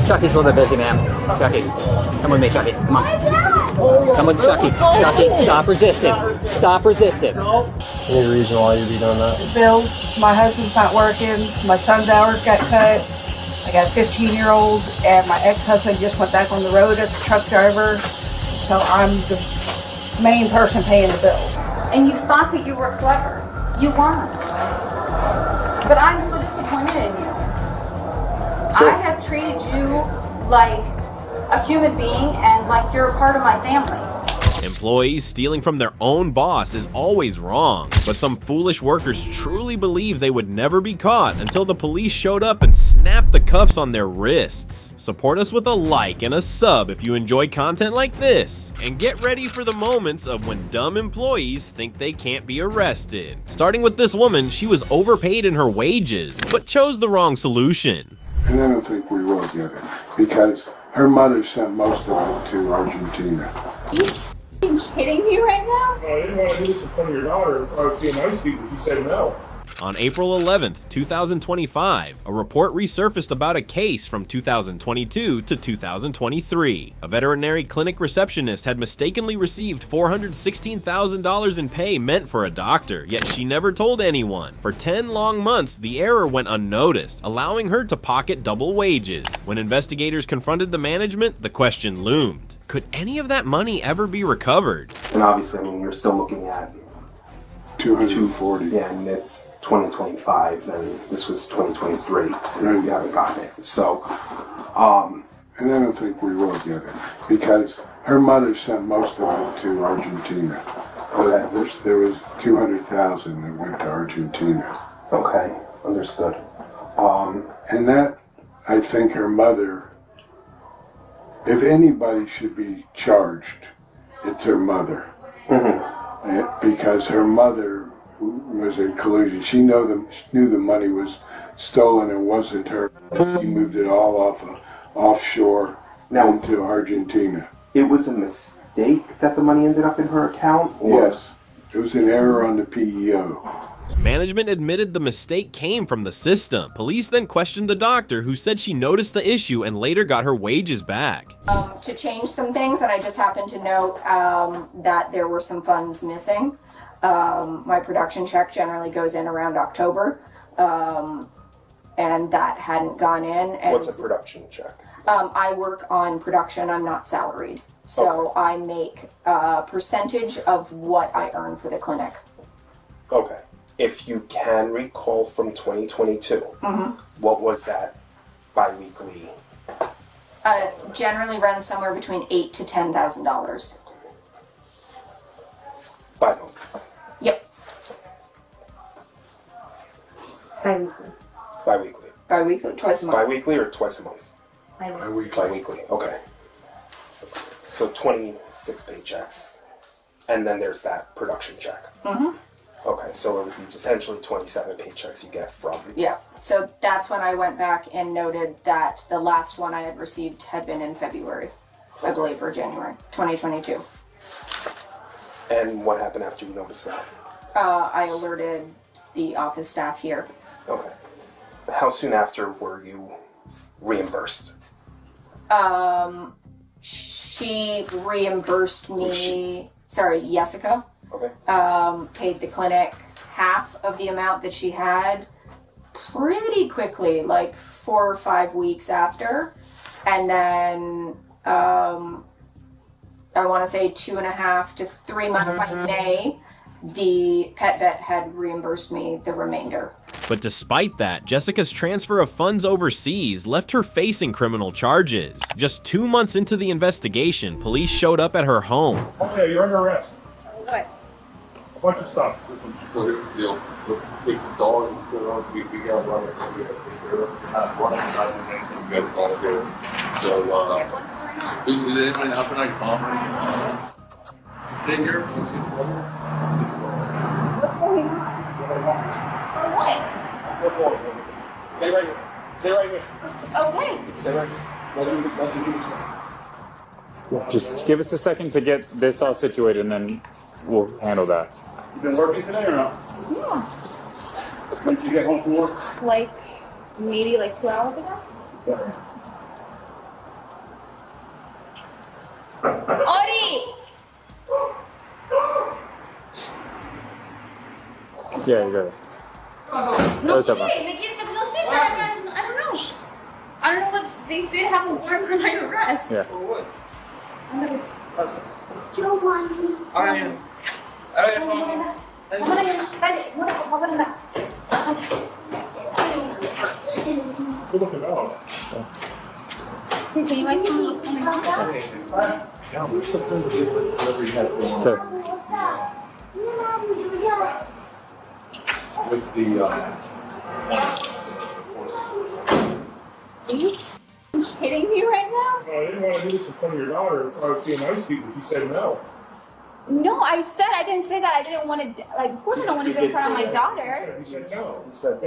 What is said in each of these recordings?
Chucky's a little bit busy, ma'am. Chucky, come with me, Chucky. Come on. Come with Chucky. Chucky, stop resisting. Stop resisting. Any reason why you'd be doing that? Bills. My husband's not working. My son's hours got cut. I got a 15-year-old, and my ex-husband just went back on the road as a truck driver. So I'm the main person paying the bills. And you thought that you were clever. You weren't. But I'm so disappointed in you. So, I have treated you like a human being and like you're a part of my family. Employees stealing from their own boss is always wrong, but some foolish workers truly believe they would never be caught until the police showed up and snapped the cuffs on their wrists. Support us with a like and a sub if you enjoy content like this, and get ready for the moments of when dumb employees think they can't be arrested. Starting with this woman, she was overpaid in her wages, but chose the wrong solution. And I don't think we will get it, because her mother sent most of it to Argentina. Are you kidding me right now? I didn't want to do this in front of your daughter. I was being nice to you, but you said no. On April 11th, 2025, a report resurfaced about a case from 2022 to 2023. A veterinary clinic receptionist had mistakenly received $416,000 in pay meant for a doctor, yet she never told anyone. For 10 long months, the error went unnoticed, allowing her to pocket double wages. When investigators confronted the management, the question loomed. Could any of that money ever be recovered? and obviously, I mean, you're still looking at 240. Yeah, and it's 2025, and this was 2023. Right. You haven't gotten it. So, And I don't think we will get it, because her mother sent most of it to Argentina. There was 200,000 that went to Argentina. okay, understood. And that, I think her mother, if anybody should be charged, it's her mother. Because her mother was in collusion. She knew the money was stolen and wasn't her. She moved it all offshore into Argentina. It was a mistake that the money ended up in her account? Or? Yes, it was an error on the PEO. Management admitted the mistake came from the system. Police then questioned the doctor, who said she noticed the issue and later got her wages back. To change some things, and I just happened to note that there were some funds missing. My production check generally goes in around October, and that hadn't gone in. And What's a production check? I work on production. I'm not salaried, so Okay. I make a percentage of what I earn for the clinic. Okay. If you can recall from 2022, what was that bi-weekly? Generally runs somewhere between $8,000 to $10,000. By month. Yep, Bi-weekly. bi-weekly, twice a month. Bi-weekly or twice a month? Bi-weekly. Bi-weekly, okay. So 26 paychecks. And then there's that production check. Okay, so it would be essentially 27 paychecks you get from. Yeah, so that's when I went back and noted that the last one I had received had been in February, I believe, or January 2022. And what happened after you noticed that? I alerted the office staff here. Okay. How soon after were you reimbursed? She reimbursed me, sorry, Jessica. Okay. Paid the clinic half of the amount that she had pretty quickly, like 4 or 5 weeks after. And then I want to say 2.5 to 3 months by May, the pet vet had reimbursed me the remainder. But despite that, Jessica's transfer of funds overseas left her facing criminal charges. Just 2 months into the investigation, police showed up at her home. Okay, you're under arrest. What? A bunch of stuff. So here's the deal. With the dog, we got one of them. We have one of them. We got all here. So, What's going on? is anybody up and I can call her? Sit here. What's going on? What? Stay right here. Stay right here. Okay. Stay right here. Let them do this stuff. Just give us a second to get this all situated, and then we'll handle that. You been working today or not? Yeah. When did you get home from work? Maybe 2 hours ago? Yeah. Ori! Yeah, you got it. No What's up, man? kidding. No, sit there. I don't know. I don't know what they did have a warrant for my arrest. Yeah. Joe wants me. Good looking out. Can you guys tell me what's going on? Test. With the Are you kidding me right now? I didn't want to do this in front of your daughter. I would be a nice seat, but you said no. No, I didn't say that. I didn't want to, like, of course I don't want to do it in front of my daughter. You said no. You said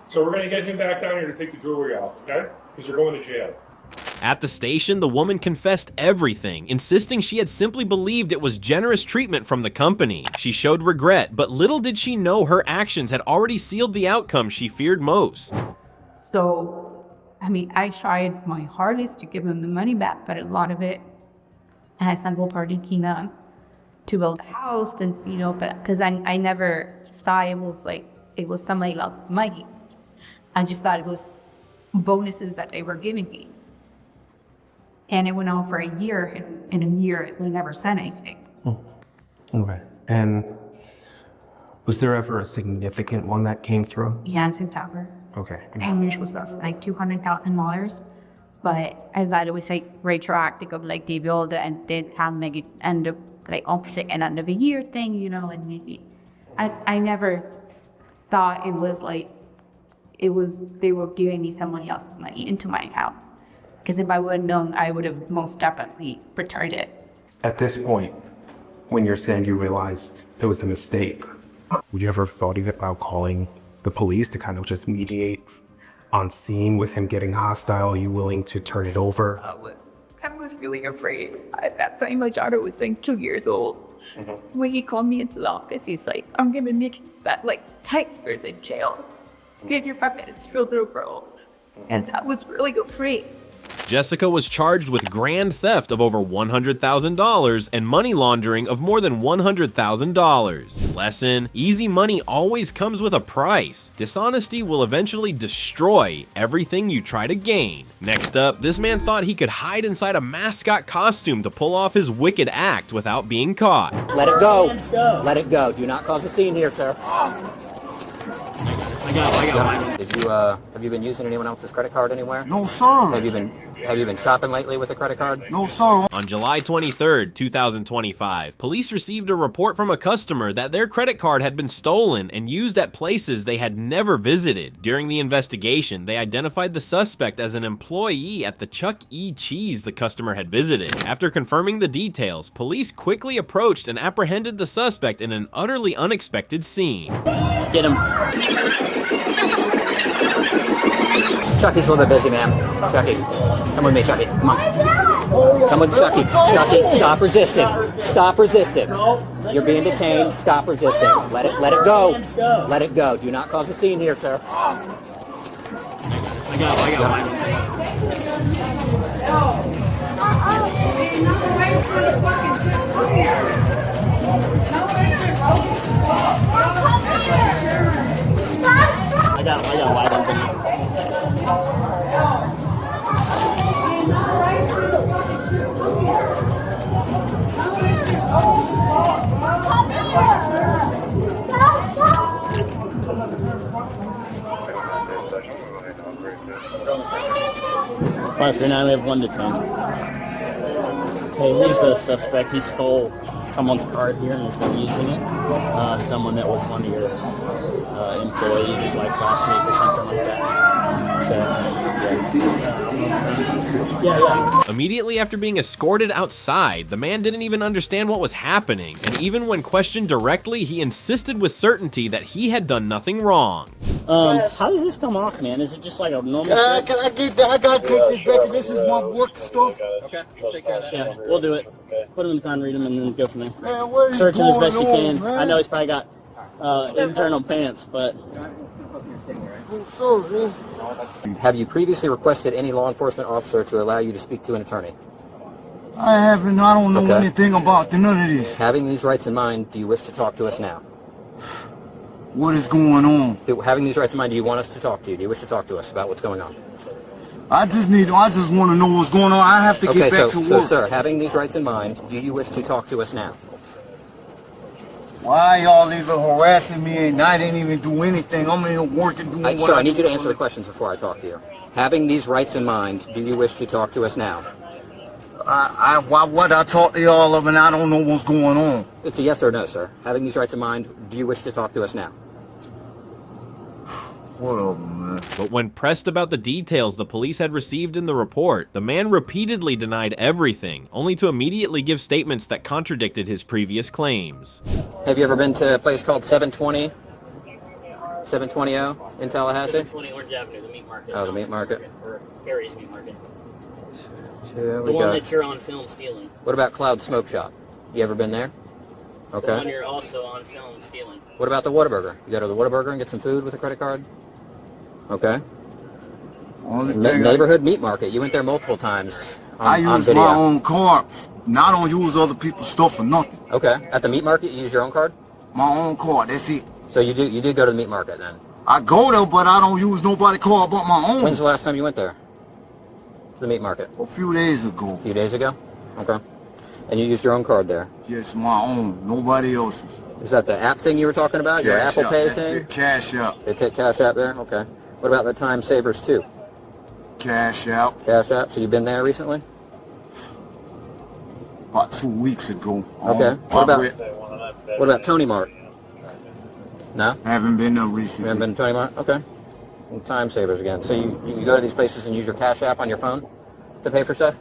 so we're going to get him back down here to take the jewelry off, okay? Because you're going to jail. At the station, the woman confessed everything, insisting she had simply believed it was generous treatment from the company. She showed regret, but little did she know her actions had already sealed the outcome she feared most. So, I mean, I tried my hardest to give them the money back, but a lot of it, I sample Argentina to build a house, and but because I never thought it was somebody else's money. I just thought it was bonuses that they were giving me. And it went on for a year, and in a year, we never sent anything. Okay. And was there ever a significant one that came through? Yeah, in September. Okay. And which was like $200,000. But I thought it was like retroactive of like they build and then have make it end of like opposite and end of a year thing, and maybe I never thought it was like they were giving me someone else's money into my account. Because if I would have known, I would have most definitely returned it. At this point, when you're saying you realized it was a mistake, would you ever thought about calling the police to kind of just mediate on scene with him getting hostile? Are you willing to turn it over? I was really afraid. At that time, my daughter was like 2 years old. Mm-hmm. When he called me into the office, he's like, I'm gonna make you spend like 10 years in jail. Get your 5 minutes for a little girl. And I was really afraid. Jessica was charged with grand theft of over $100,000 and money laundering of more than $100,000. Lesson: easy money always comes with a price. Dishonesty will eventually destroy everything you try to gain. Next up, this man thought he could hide inside a mascot costume to pull off his wicked act without being caught. Let it go. Let it go. Do not cause a scene here, sir. I got it. Have you been using anyone else's credit card anywhere? No, sir. Have you been shopping lately with a credit card? No, sir. On July 23rd, 2025, police received a report from a customer that their credit card had been stolen and used at places they had never visited. During the investigation, they identified the suspect as an employee at the Chuck E. Cheese the customer had visited. After confirming the details, police quickly approached and apprehended the suspect in an utterly unexpected scene. Get him. Chucky's a little bit busy, ma'am. Chucky, come with me, Chucky. Come on. Come with Chucky. Chucky, stop resisting. Stop resisting. You're being detained. Stop resisting. Let it go. Let it go. Do not cause a scene here, sir. I got wide open. Alright, for now we have 1 to 10. Okay, he's the suspect. He stole someone's card here and has been using it. Someone that was one of your employees, like last week or something like that. So, yeah. Immediately after being escorted outside, the man didn't even understand what was happening, and even when questioned directly, he insisted with certainty that he had done nothing wrong. How does this come off, man? Is it just like a normal? Can I get that? I gotta take this back. This is my work stuff. Okay, we'll take care of that. Yeah, we'll do it. Put him in the car and read him, and then go from there. Man, what is search him as best you going can. on, man? I know he's probably got internal pants, but. Have you previously requested any law enforcement officer to allow you to speak to an attorney? I don't know Okay. anything about none of this. Having these rights in mind, do you wish to talk to us now? What is going on? Having these rights in mind, do you want us to talk to you? Do you wish to talk to us about what's going on? I just want to know what's going on. I have to Okay, get back to so work. sir, having these rights in mind, do you wish to talk to us now? Why y'all even harassing me and I didn't even do anything? I'm in here working, doing what Sir, I need do you to for answer the living. questions before I talk to you. Having these rights in mind, do you wish to talk to us now? Why would I talk to y'all of and I don't know what's going on? It's a yes or no, sir. Having these rights in mind, do you wish to talk to us now? Whatever, man. But when pressed about the details the police had received in the report, the man repeatedly denied everything, only to immediately give statements that contradicted his previous claims. Have you ever been to a place called 720 in Tallahassee? 720 Orange Avenue, the meat market. Oh, the meat market. Or Harry's meat market. Here The we one go. that you're on film stealing. What about Cloud Smoke Shop? You ever been there? The one Okay. you're also on film stealing. What about the Whataburger? You go to the Whataburger and get some food with a credit card? Okay. Neighborhood meat market. You went there multiple times I on use video. my own card. Now I don't use other people's stuff for nothing. Okay. At the meat market, you use your own card? My own card, that's it. So you do go to the meat market then? I go there, but I don't use nobody's card but my own. When's the last time you went there? The meat market? A few days ago. A few days ago? Okay. And you used your own card there? Yes, my own. Nobody else's. Is that the app thing you were talking about? Your Cash Apple App, Pay that's thing? it, Cash App. They take Cash App there? Okay. What about the Time Savers too? Cash App. Cash App. So you've been there recently? About 2 weeks ago. Okay. What about Tony Mart? No? I haven't been there recently. You haven't been to Tony Mart? Okay. And Time Savers again. So you go to these places and use your Cash App on your phone to pay for stuff?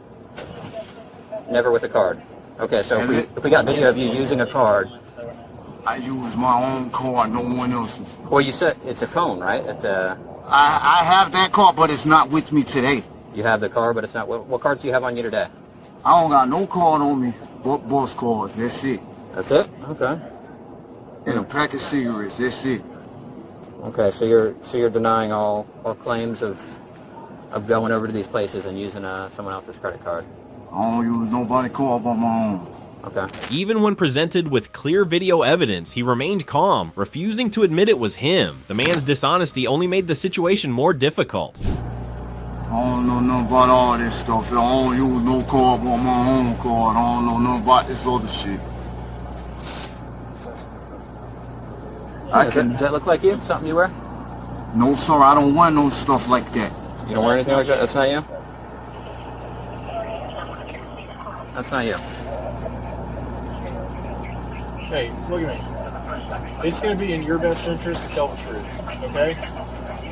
Never with a card. Okay, so if we got video of you using a card. I use my own card, no one else's. Well, you said it's a phone, right? It's a. I have that card, but it's not with me today. You have the card, but it's not. What cards do you have on you today? I don't got no card on me, but bus cards. That's it. That's it? Okay. And a pack of cigarettes. That's it. Okay, so you're denying all claims of going over to these places and using someone else's credit card. I don't use nobody's card but my own. Okay. Even when presented with clear video evidence, he remained calm, refusing to admit it was him. The man's dishonesty only made the situation more difficult. I don't know nothing about all this stuff. I don't use no card but my own card. I don't know nothing about this other shit. Does that look like you? Something you wear? No, sir. I don't wear no stuff like that. You don't wear anything like that? That's not you? That's not you. Hey, look at me. It's going to be in your best interest to tell the truth, okay?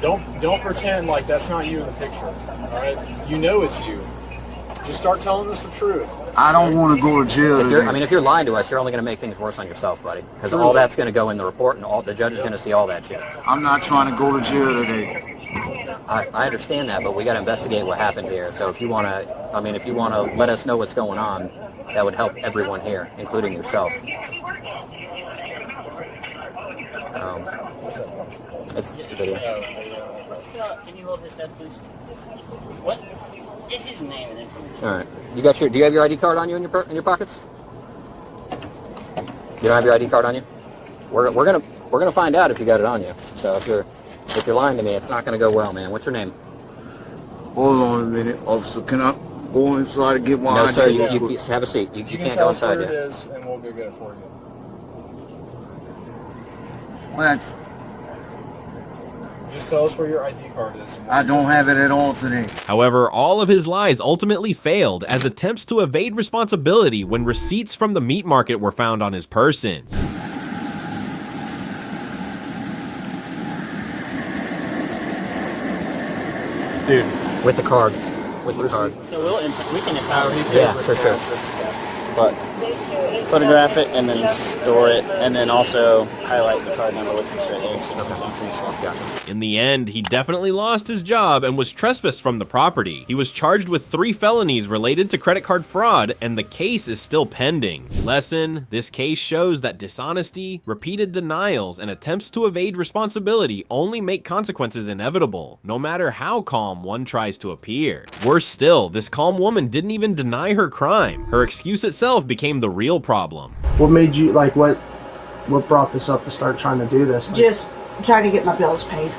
Don't pretend like that's not you in the picture, all right? You know it's you. Just start telling us the truth. I don't want to go to jail today. If you're lying to us, you're only going to make things worse on yourself, buddy. Because all that's going to go in the report, and the judge is going to see all that shit. I'm not trying to go to jail today. I understand that, but we got to investigate what happened here. So if you want to let us know what's going on, that would help everyone here, including yourself. It's video. Can you hold his head, please? What? Get his name and information. All right. Do you have your ID card on you in your pockets? You don't have your ID card on you? We're gonna find out if you got it on you. So if you're lying to me, it's not gonna go well, man. What's your name? Hold on a minute, officer. Can I go inside and get my No, ID? sir. You have a seat. You can't go inside where yet. it is, and we'll go get it for you. What? Just tell us where your ID card is. I don't have it at all today. However, all of his lies ultimately failed as attempts to evade responsibility when receipts from the meat market were found on his person. Dude, with the card. With the card. So we can empower him. Yeah, for sure. But photograph it, and then store it, and then also highlight the card number with the straight edge. In the end, he definitely lost his job and was trespassed from the property. He was charged with 3 felonies related to credit card fraud, and the case is still pending. Lesson: this case shows that dishonesty, repeated denials, and attempts to evade responsibility only make consequences inevitable, no matter how calm one tries to appear. Worse still, this calm woman didn't even deny her crime. Her excuse itself became the real problem. What made you, like, what brought this up to start trying to do this? Like, Just trying to get my bills paid.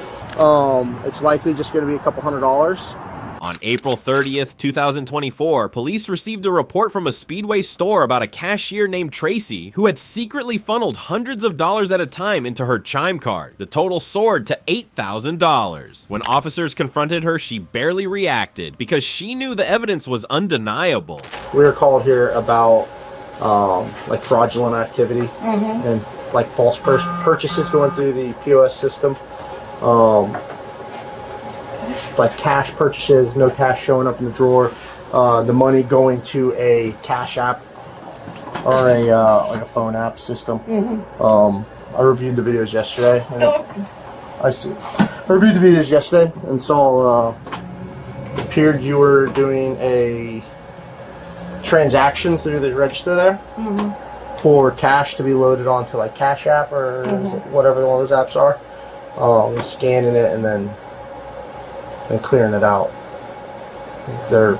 It's likely just going to be a couple $100s. On April 30th, 2024, police received a report from a Speedway store about a cashier named Tracy who had secretly funneled hundreds of dollars at a time into her Chime card. The total soared to $8,000. When officers confronted her, she barely reacted because she knew the evidence was undeniable. We were called here about like fraudulent activity and like false purchases going through the POS system. Like cash purchases, no cash showing up in the drawer, the money going to a cash app or like a phone app system. I reviewed the videos yesterday. And I reviewed the videos yesterday and saw it appeared you were doing a transaction through the register there for cash to be loaded onto like Cash App or whatever one of those apps are. Scanning it and then clearing it out. Do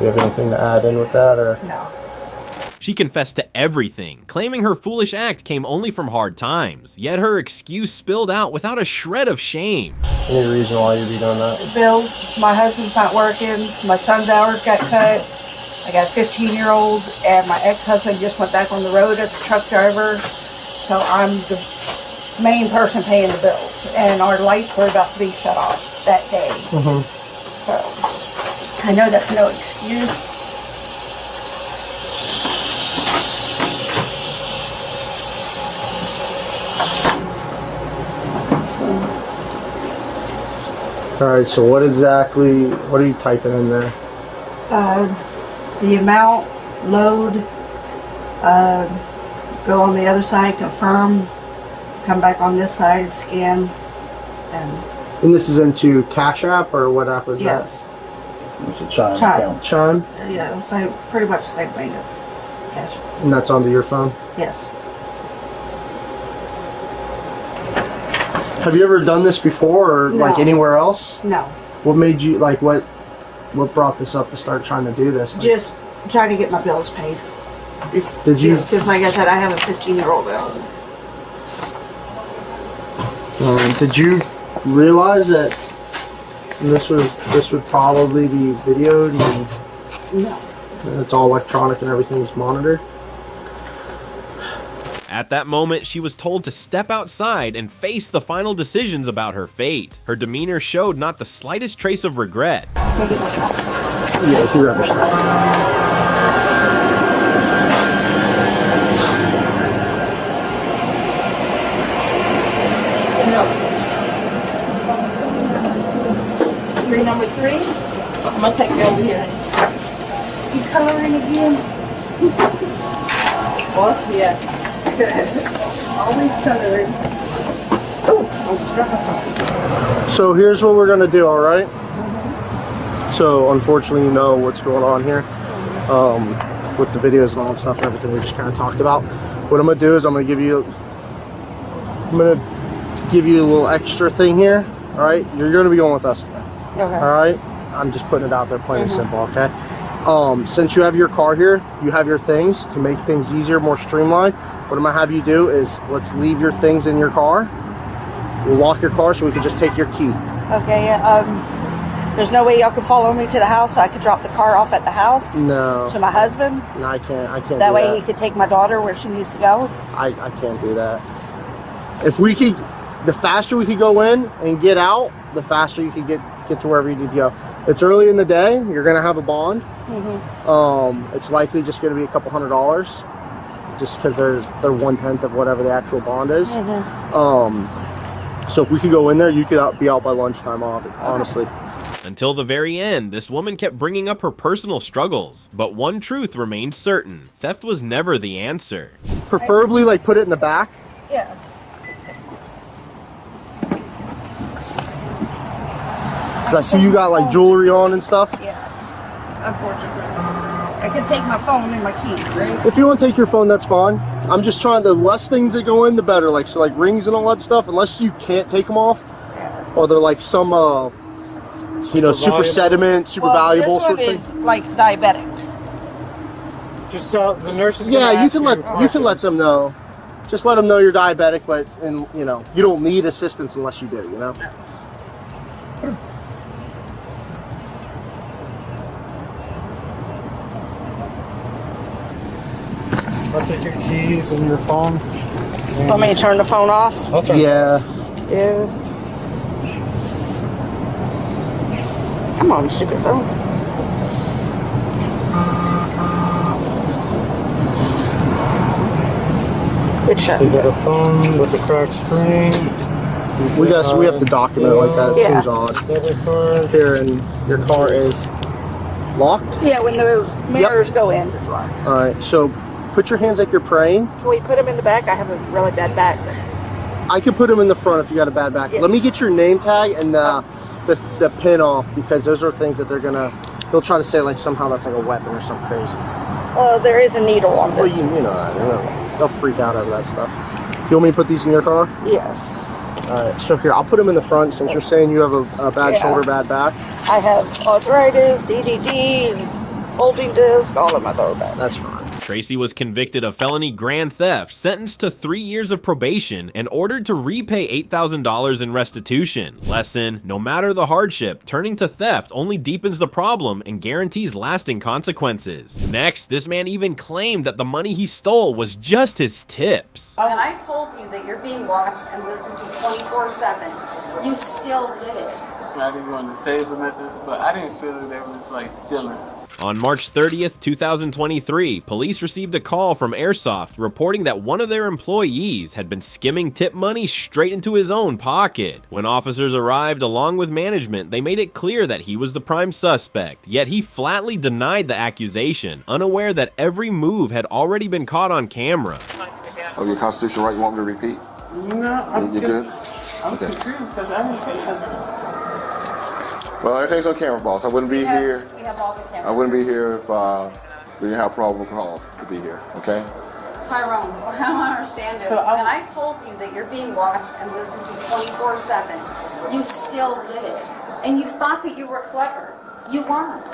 you have anything to add in with that, or? No. She confessed to everything, claiming her foolish act came only from hard times, yet her excuse spilled out without a shred of shame. Any reason why you'd be doing that? Bills. My husband's not working. My son's hours got cut. I got a 15-year-old, and my ex-husband just went back on the road as a truck driver. So I'm the main person paying the bills, and our lights were about to be shut off that day. So I know that's no excuse. Alright, so what are you typing in there? The amount, load, go on the other side, confirm, come back on this side, scan, and this is into Cash App, or what app is yes. that? It's a Chime account. Chime? Yeah, it's like pretty much the same thing as cash. And that's onto your phone? Yes. Have you ever done this before, or No. like anywhere else? No. What made you, like, what brought this up to start trying to do this? Like, Just trying to get my bills paid. Did you? Because like I said, I have a 15-year-old now. Did you realize that this would probably be videoed and it's all electronic and everything's monitored? At that moment, she was told to step outside and face the final decisions about her fate. Her demeanor showed not the slightest trace of regret. Yeah, he rubbish that. You're number 3? I'm gonna take you over here. You coloring again? Boss, yeah. Always coloring. Oh, So here's what we're gonna do, all right? So unfortunately, you know what's going on here with the videos and all that stuff and everything we just kind of talked about. What I'm gonna do is I'm gonna give you a little extra thing here. All right, you're gonna be going with us today. Okay. All right, I'm just putting it out there, plain and simple. Okay. Since you have your car here, you have your things to make things easier, more streamlined. What I'm gonna have you do is let's leave your things in your car. We'll lock your car so we can just take your key. okay. There's no way y'all could follow me to the house so I could drop the car off at the house? No. To my husband? No, I can't That do way that. he could take my daughter where she needs to go? I can't do that. If we could, the faster we could go in and get out, the faster you could get to wherever you need to go. It's early in the day. You're gonna have a bond. It's likely just gonna be a couple $100, just because they're 1/10 of whatever the actual bond is. So if we could go in there, you could be out by lunchtime, honestly. Until the very end, this woman kept bringing up her personal struggles, but one truth remained certain: theft was never the answer. Preferably, like, put it in the back. Yeah. Cause I see you got like jewelry on and stuff. Yeah. Unfortunately. I can take my phone and my keys, right? If you want to take your phone, that's fine. I'm just trying, the less things that go in, the better. Like, so like rings and all that stuff, unless you can't take them off. Or they're like some, you know, super sediment, super valuable this sort one of is thing. like diabetic. Just so the nurses. Yeah, you can let them know. Just let them know you're diabetic, but you know, you don't need assistance unless you do. You know. I'll take your keys and your phone. Want me to turn the phone off? Yeah. Yeah. Come on, stupid phone. Good shot. So you got a phone with a cracked screen. We have to document it like that. It Yeah. seems odd. Debit card. Here, and your car is locked. Yeah, when the mirrors go in, it's locked. All right. So put your hands like you're praying. Can we put them in the back? I have a really bad back. I could put them in the front if you got a bad back. Yeah. Let me get your name tag and the pin off, because those are things that they'll try to say like somehow that's like a weapon or something crazy. Well, there is a needle on Well, this. you know, they'll freak out over that stuff. You want me to put these in your car? Yes. All right. So here, I'll put them in the front since you're saying you have a bad Yeah. shoulder, bad back. I have arthritis, DDD, holding disc, all of my lower back. That's fine. Tracy was convicted of felony grand theft, sentenced to 3 years of probation, and ordered to repay $8,000 in restitution. Lesson: no matter the hardship, turning to theft only deepens the problem and guarantees lasting consequences. Next, this man even claimed that the money he stole was just his tips. And I told you that you're being watched and listened to 24/7. You still did it. I didn't go into safe or nothing, but I didn't feel that it was like stealing. On March 30th, 2023, police received a call from Airsoft reporting that one of their employees had been skimming tip money straight into his own pocket. When officers arrived along with management, they made it clear that he was the prime suspect, yet he flatly denied the accusation, unaware that every move had already been caught on camera. Oh, your constitutional right you want me to repeat? No, You good? I'm Okay. confused because I didn't say nothing. Well, everything's on camera, boss. I wouldn't be here. We have all the cameras. I wouldn't be here if we didn't have probable cause to be here. Okay? Tyrone, I don't understand this. So When I told you that you're being watched and listened to 24/7, you still did it. And you thought that you were clever. You weren't.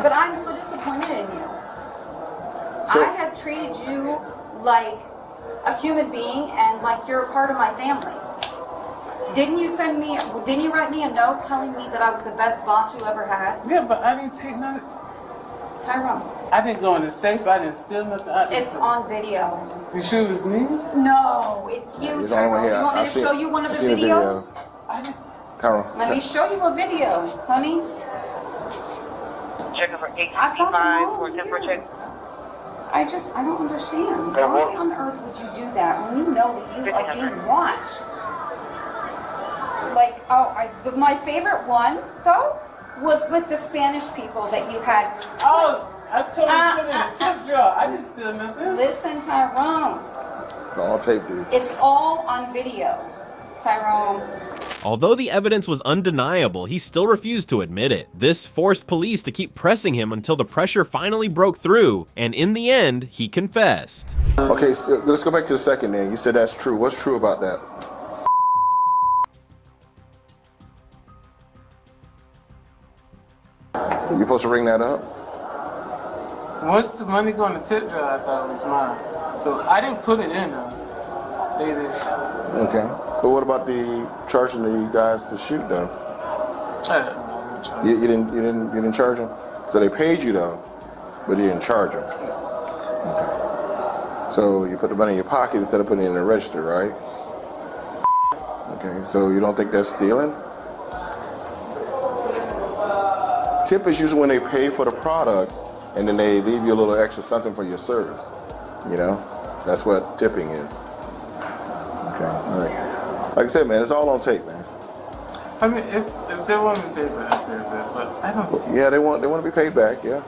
But I'm so disappointed in you. So- I have treated you like a human being and like you're a part of my family. Didn't you write me a note telling me that I was the best boss you ever had? Yeah, but I didn't take none. Tyrone. I didn't go in the safe. I didn't steal nothing. It's on video. You sure it was me? No, it's you, It's on Tyrone. here. You want me I've to seen- show you one of I've the seen the video. videos? Tyrone. Let me show you a video, honey. Checking for I've got them 865 all for temperature check. I don't understand. Why on earth would you do that when you know that you are being watched? Like, my favorite one, though, was with the Spanish people that you had. Oh, I told you to put it in the tip jar. I didn't steal nothing. Listen, Tyrone. It's all on tape, dude. It's all on video, Tyrone. Although the evidence was undeniable, he still refused to admit it. This forced police to keep pressing him until the pressure finally broke through, and in the end, he confessed. Okay, so let's go back to the second name. You said that's true. What's true about that? You supposed to ring that up? Once the money go in the tip jar, I thought it was mine. So I didn't put it in there. They did. Okay. But what about the charging the guys to shoot though? You didn't charge them? So they paid you though, but you didn't charge them. Okay. So you put the money in your pocket instead of putting it in the register, right? Okay. So you don't think that's stealing? Tip is usually when they pay for the product and then they leave you a little extra something for your service. You know? That's what tipping is. Okay, all right. Like I said, man, it's all on tape, man. I mean, if they want to pay back, pay back, but I don't see. Yeah, they want to be paid back. Yeah.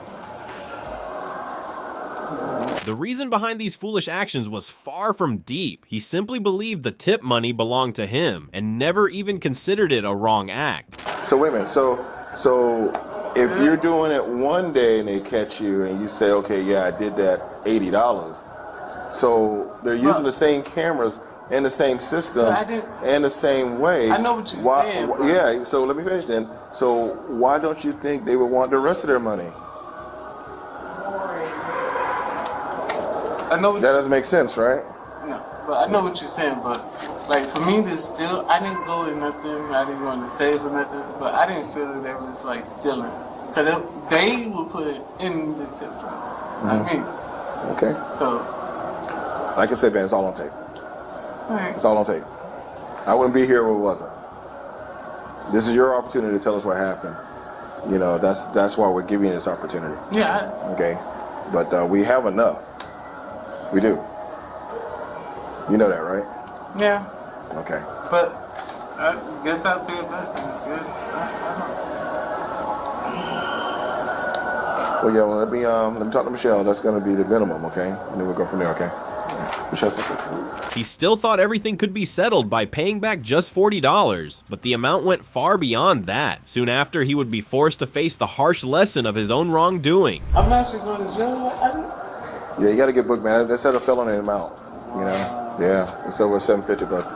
The reason behind these foolish actions was far from deep. He simply believed the tip money belonged to him and never even considered it a wrong act. So wait a minute. So if you're doing it one day and they catch you and you say, okay, yeah, I did that $80. So they're using the same cameras and the same system and the same way. I know what you're saying. Bro. Yeah. So let me finish then. So why don't you think they would want the rest of their money? I know that doesn't make sense, right? No, but I know what you're saying. But like for me, this still, I didn't go in nothing. I didn't go in the safe or nothing. But I didn't feel that they was like stealing. So they would put it in the tip jar. I mean, okay. So, like I said, man, it's all on tape. Right. It's all on tape. I wouldn't be here if it wasn't. This is your opportunity to tell us what happened. You know, that's why we're giving you this opportunity. Yeah. Okay. But we have enough. We do. You know that, right? Yeah. Okay. But I guess I'll pay it back. Well, yeah. Well, let me talk to Michelle. That's going to be the minimum, okay? And then we'll go from there, okay? Michelle. He still thought everything could be settled by paying back just $40, but the amount went far beyond that. Soon after, he would be forced to face the harsh lesson of his own wrongdoing. I'm actually going to jail. Yeah, you got to get booked, man. They set a felony amount, you know? Yeah, it's over $750, but...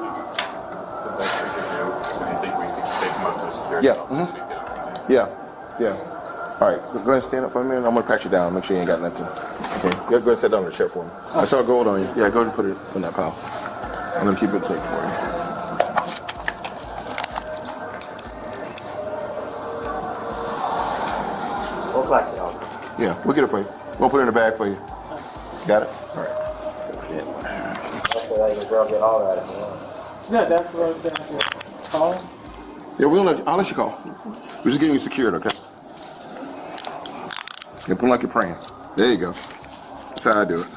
Yeah, yeah, yeah. All right, go ahead and stand up for a minute. I'm going to pat you down, make sure you ain't got nothing. Okay, go ahead and sit down on the chair for me. I saw gold on you. Yeah, go ahead and put it in that pile. I'm going to keep it safe for you. We'll collect it all. Yeah, we'll get it for you. We'll put it in the bag for you. Got it? All right. Hopefully I can grab it all out of me. Yeah, that's what I was down here. Call? Yeah, I'll let you call. We're just getting you secured, okay? You put like you're praying. There you go. That's how I do it.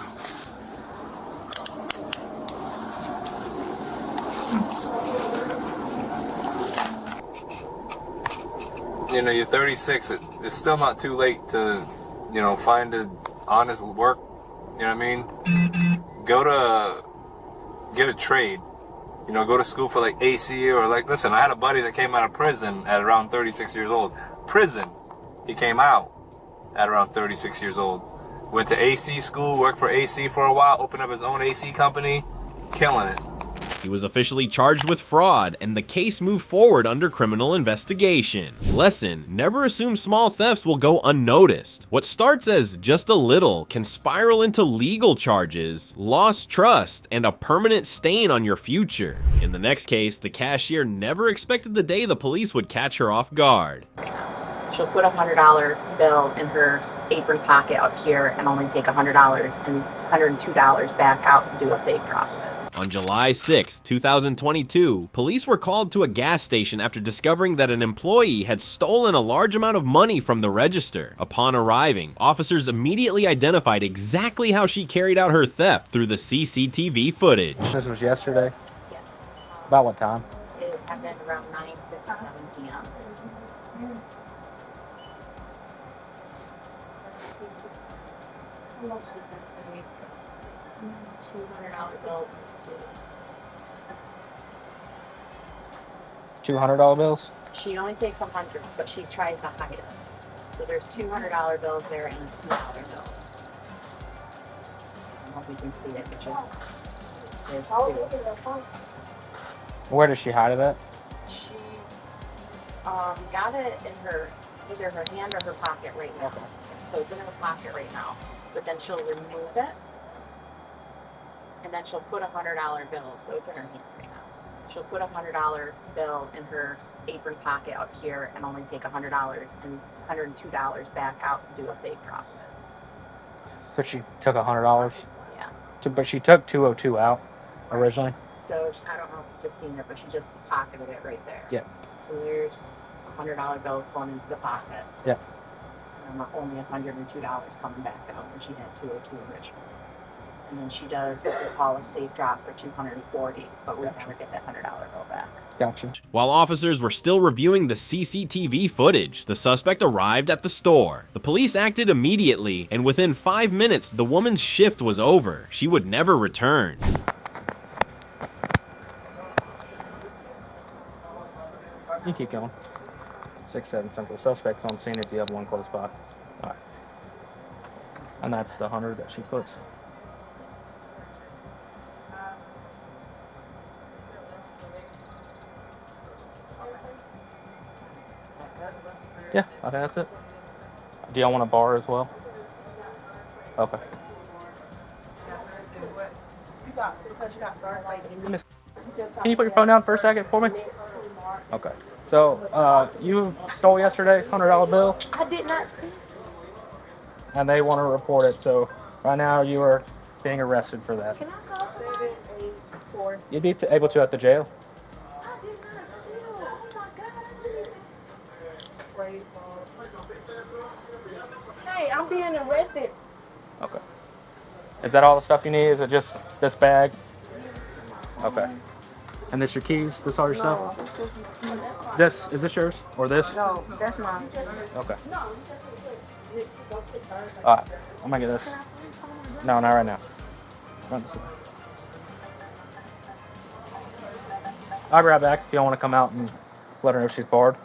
You know, you're 36. It's still not too late to, you know, find a honest work. You know what I mean? Get a trade. You know, go to school for like AC or like, listen, I had a buddy that came out of prison at around 36 years old. Prison. He came out at around 36 years old. Went to AC school, worked for AC for a while, opened up his own AC company, killing it. He was officially charged with fraud, and the case moved forward under criminal investigation. Lesson: never assume small thefts will go unnoticed. What starts as just a little can spiral into legal charges, lost trust, and a permanent stain on your future. In the next case, the cashier never expected the day the police would catch her off guard. She'll put a $100 bill in her apron pocket up here and only take $100 and $102 back out and do a safe drop. On July 6, 2022, police were called to a gas station after discovering that an employee had stolen a large amount of money from the register. Upon arriving, officers immediately identified exactly how she carried out her theft through the CCTV footage. This was yesterday? Yes. About what time? It happened around 9:57 p.m. $200 bill. $200 bills? She only takes 100, but she tries to hide it. So there's $200 bills there and a $2 bill. I don't know if you can see it, but there's two. Where does she hide it at? She got it in her, either her hand or her pocket right now. So it's in her pocket right now. But then she'll remove it, and then she'll put a $100 bill. So it's in her hand right now. She'll put a $100 bill in her apron pocket up here and only take $100 and $102 back out and do a safe drop. So she took $100? Yeah. But she took $202 out originally? So I don't know if you've just seen it, but she just pocketed it right there. Yep. So there's $100 bills going into the pocket. Yep. And only $102 coming back out when she had $202 originally. And then she does what they call a safe drop for $240, but we never get that $100 bill back. Gotcha. While officers were still reviewing the CCTV footage, the suspect arrived at the store. The police acted immediately, and within 5 minutes, the woman's shift was over. She would never return. You keep going. 6-7 simple suspects on scene if you have one close by. All right. And that's the 100 that she puts. Yeah, I think that's it. Do y'all want a bar as well? Okay. Can you put your phone down for a second for me? Okay. So, you stole yesterday, $100 bill, I did not steal. and they want to report it. So, right now you are being arrested for that. Can I call 784? You'd be able to at the jail. I did not steal. Oh my God. Hey, I'm being arrested. Okay. Is that all the stuff you need? Is it just this bag? Okay. And this your keys? This all your stuff? This, is this yours? Or this? No, that's mine. Okay. Alright, I'm gonna get this. No, not right now. Run this way. I'll be right back if y'all want to come out and let her know she's barred.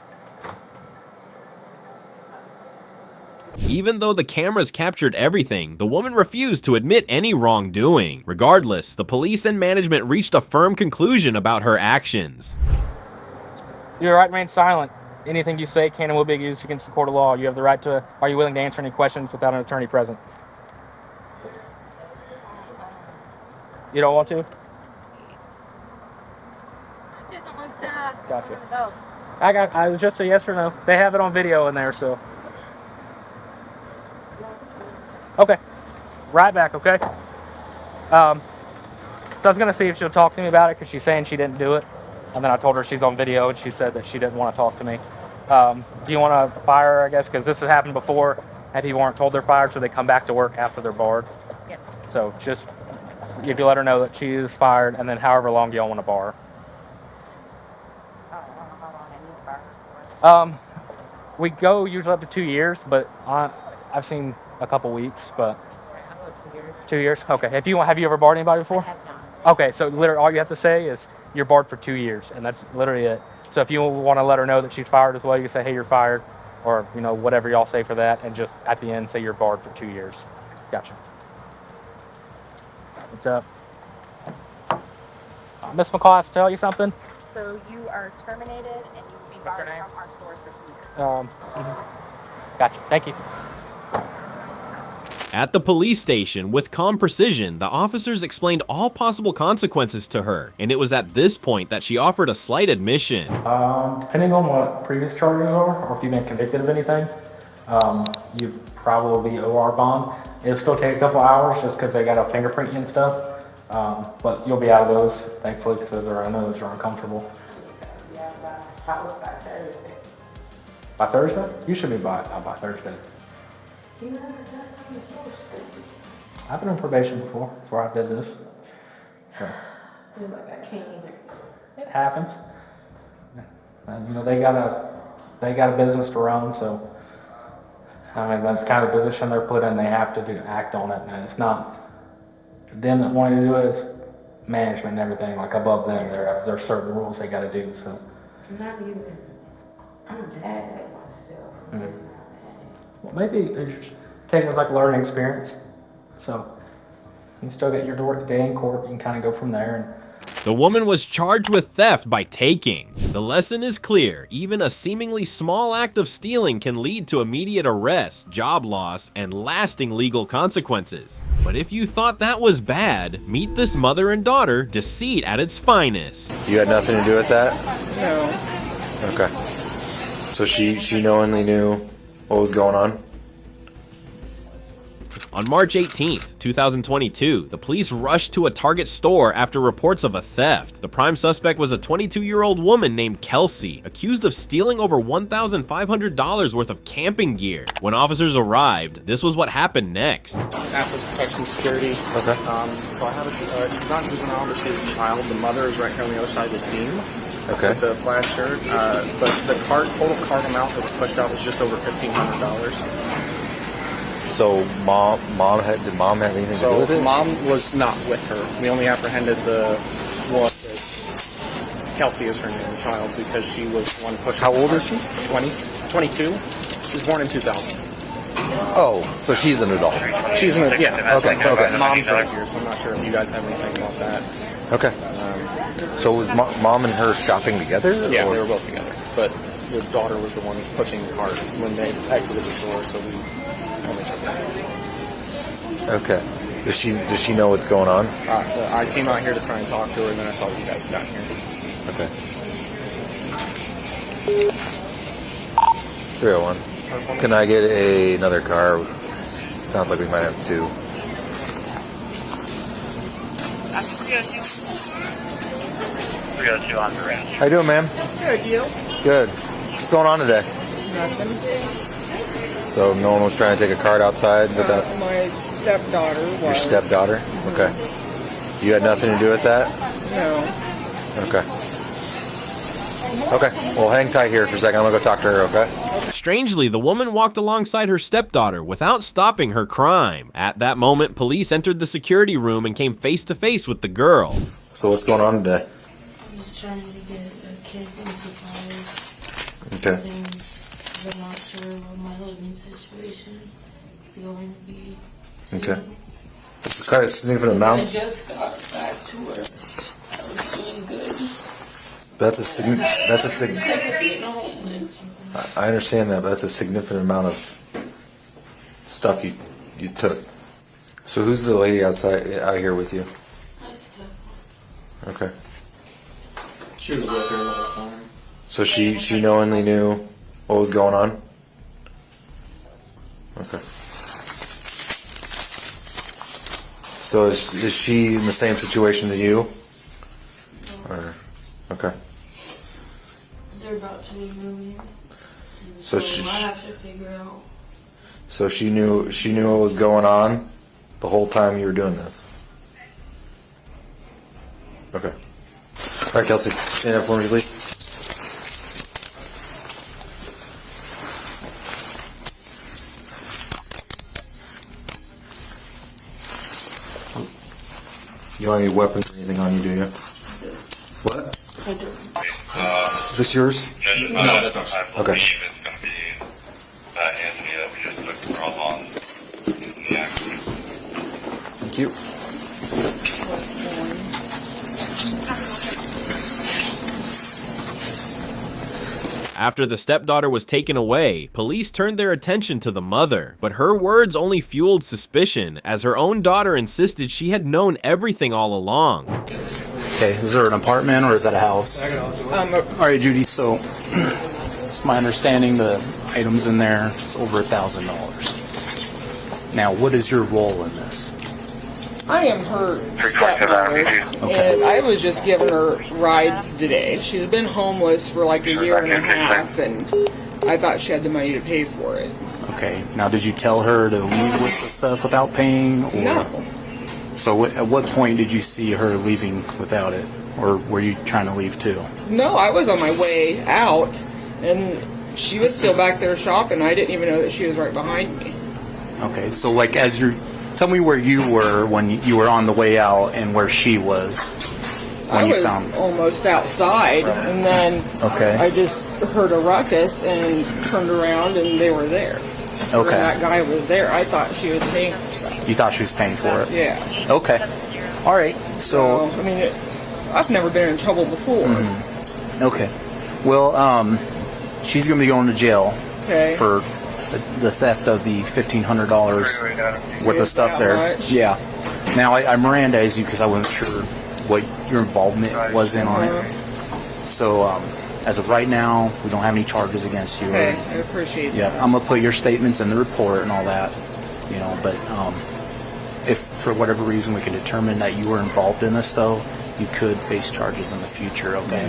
Even though the cameras captured everything, the woman refused to admit any wrongdoing. Regardless, the police and management reached a firm conclusion about her actions. You're right to remain silent. Anything you say can and will be used against the court of law. You have the right to. Are you willing to answer any questions without an attorney present? You don't want to? I just don't understand. Gotcha. No. I was just a yes or no. They have it on video in there, so. Okay. Right back, okay? So I was going to see if she'll talk to me about it because she's saying she didn't do it. And then I told her she's on video and she said that she didn't want to talk to me. Do you want to fire her, I guess? Because this has happened before and people weren't told they're fired, so they come back to work after they're barred. Yep. So just if you let her know that she is fired and then however long y'all want to bar her. I don't know how long I need to bar for. We go usually up to 2 years, but I've seen a couple weeks, but 2 years. Okay. Have you ever barred anybody before? I have not. Okay, so literally all you have to say is you're barred for 2 years, and that's literally it. So if you want to let her know that she's fired as well, you can say, hey, you're fired, or whatever y'all say for that, and just at the end say you're barred for 2 years. Gotcha. What's up? Miss McCall has to tell you something. So you are terminated and you will be barred from our store for 2 years. Gotcha. Thank you. At the police station, with calm precision, the officers explained all possible consequences to her, and it was at this point that she offered a slight admission. Depending on what previous charges are, or if you've been convicted of anything, you'd probably OR bond. It'll still take a couple hours just because they got to fingerprint you and stuff, but you'll be out of those, thankfully, because I know those are uncomfortable. By Thursday. By Thursday? You should be by Thursday. I've been on probation before I did this. So. I can't either. It happens. And, they got a business to run, so I mean that's kind of the position they're put in. They have to act on it, and it's not them that want to do it. It's management and everything like above them. There's certain rules they got to do. So. I'm bad at myself. Mm-hmm. Well, maybe it's taking it as like a learning experience. So you still get your day in court. You can kind of go from there. The woman was charged with theft by taking. The lesson is clear. Even a seemingly small act of stealing can lead to immediate arrest, job loss, and lasting legal consequences. But if you thought that was bad, meet this mother and daughter, deceit at its finest. You had nothing to do with that? No. Okay. So she knowingly knew what was going on? On March 18th, 2022, the police rushed to a Target store after reports of a theft. The prime suspect was a 22-year-old woman named Kelsey, accused of stealing over $1,500 worth of camping gear. When officers arrived, this was what happened next. Access protection security. Okay. So I have she's not juvenile, but she has a child. The mother is right here on the other side of this beam. Okay. With the flash shirt. But the total cart amount that was pushed out was just over $1,500. So did mom have anything to do with it? Mom was not with her. We only apprehended the one that Kelsey is her name, the child, because she was the one pushing. How old is she? 22. She was born in 2000. Oh, so she's an adult. She's an adult. Yeah. Okay. Okay. Mom's right here, so I'm not sure if you guys have anything about that. Okay. So was mom and her shopping together? Yeah, or? they were both together. But the daughter was the one pushing the cart when they exited the store, so we only took that. Okay. Does she know what's going on? I came out here to try and talk to her, and then I saw that you guys got here. Okay. 301. Can I get another car? Sounds like we might have two. On the ranch. How you doing, ma'am? Good, you? Good. What's going on today? Nothing. So no one was trying to take a cart outside without My stepdaughter was. your stepdaughter? Okay. You had nothing to do with that? No. Okay. Okay. Well, hang tight here for a second. I'm going to go talk to her, okay? Strangely, the woman walked alongside her stepdaughter without stopping her crime. At that moment, police entered the security room and came face to face with the girl. So what's going on today? I'm just trying to get a camping supplies. Okay. Things. I'm not sure what my living situation is going to be. Okay. It's kind of significant amount. I just got back to work. I was doing good. That's a significant. Sick of being a homeless. I understand that, but that's a significant amount of stuff you took. So who's the lady out here with you? Okay. She was with her the whole time. So she knowingly knew what was going on? Okay. So is she in the same situation as you? Or, okay. They're about to move in. So I she have to figure out. So she knew what was going on the whole time you were doing this? Okay. All right, Kelsey, stand up for me, please. You don't have any weapons or anything on you, do you? What? I do. Is this yours? No, that's not. I Okay. believe it's going to be Anthony that we just took for all on in the accident. Thank you. After the stepdaughter was taken away, police turned their attention to the mother, but her words only fueled suspicion, as her own daughter insisted she had known everything all along. Okay, is there an apartment or is that a house? All right, Judy, so it's my understanding the items in there is over $1,000. Now, what is your role in this? I am her stepmother, and I was just giving her rides today. She's been homeless for like a year and a half, and I thought she had the money to pay for it. Okay, now did you tell her to leave with the stuff without paying? Or? No. So at what point did you see her leaving without it? Or were you trying to leave too? No, I was on my way out, and she was still back there shopping. I didn't even know that she was right behind me. Okay, so like as you're... Tell me where you were when you were on the way out and where she was when you found her. I was almost outside, and then I just heard a ruckus and turned around, and they were there. Okay. When that guy was there, I thought she was paying for something. You thought she was paying for it? Yeah. Okay. All right. So I mean, I've never been in trouble before. Mm-hmm. Okay. Well, she's going to be going to jail for the theft of the $1,500 worth of stuff there. Much? Yeah. Now I Mirandized you because I wasn't sure what your involvement was in on it. So as of right now, we don't have any charges against you. Okay, I appreciate that. Yeah, I'm gonna put your statements in the report and all that. you know. But if for whatever reason we can determine that you were involved in this, though, you could face charges in the future. Okay.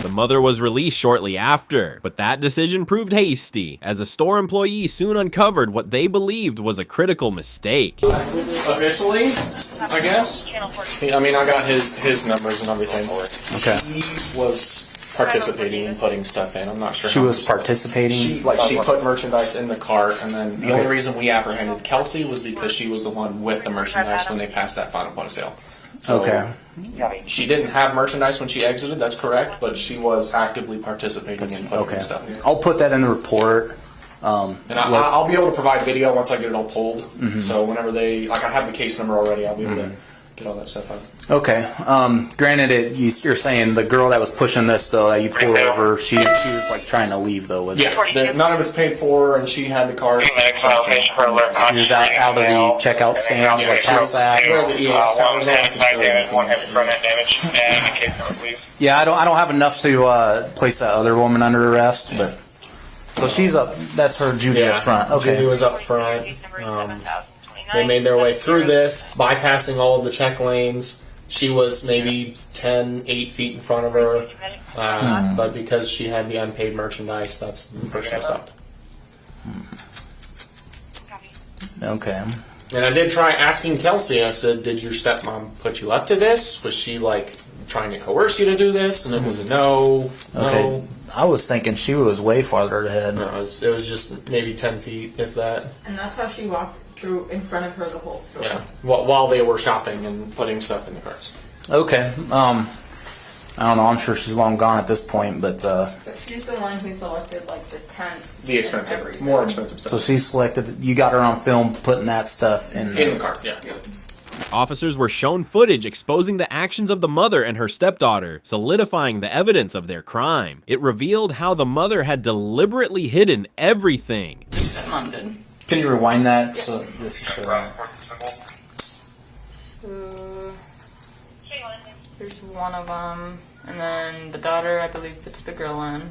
The mother was released shortly after, but that decision proved hasty, as a store employee soon uncovered what they believed was a critical mistake. Officially, I guess. I mean, I got his numbers and everything. Okay. She was participating in putting stuff in. I'm not sure. She was participating? She put merchandise in the cart, and then the only reason we apprehended Kelsey was because she was the one with the merchandise when they passed that final point of sale. So, okay. She didn't have merchandise when she exited, that's correct, but she was actively participating in putting stuff in. I'll put that in the report. And I'll be able to provide video once I get it all pulled. So whenever they, like I have the case number already, I'll be able to get all that stuff out. Okay. Granted, you're saying the girl that was pushing this, though, that you pulled over, she was like trying to leave, though, was it? Yeah, none of it's paid for, and she had the card. She was out of the checkout stand, like past that. Yeah, I don't have enough to place that other woman under arrest, but so she's up. That's her Judy up front. Okay, Judy was up front. They made their way through this, bypassing all of the check lanes. She was maybe 8 feet in front of her, but because she had the unpaid merchandise, that's the person stopped. Okay. And I did try asking Kelsey. I said, "Did your stepmom put you up to this? Was she like trying to coerce you to do this?" And it was a no. Okay. No. I was thinking she was way farther ahead. No, it was just maybe 10 feet, if that. And that's how she walked through in front of her the whole store. Yeah, while they were shopping and putting stuff in the carts. Okay. I don't know. I'm sure she's long gone at this point, but she's the one who selected like the tents. The expensive, more expensive stuff. So she selected. You got her on film putting that stuff in the cart. Yeah. Officers were shown footage exposing the actions of the mother and her stepdaughter, solidifying the evidence of their crime. It revealed how the mother had deliberately hidden everything. London. Can you rewind that? So this is There's one of them, and then the daughter, I believe, puts the girl in.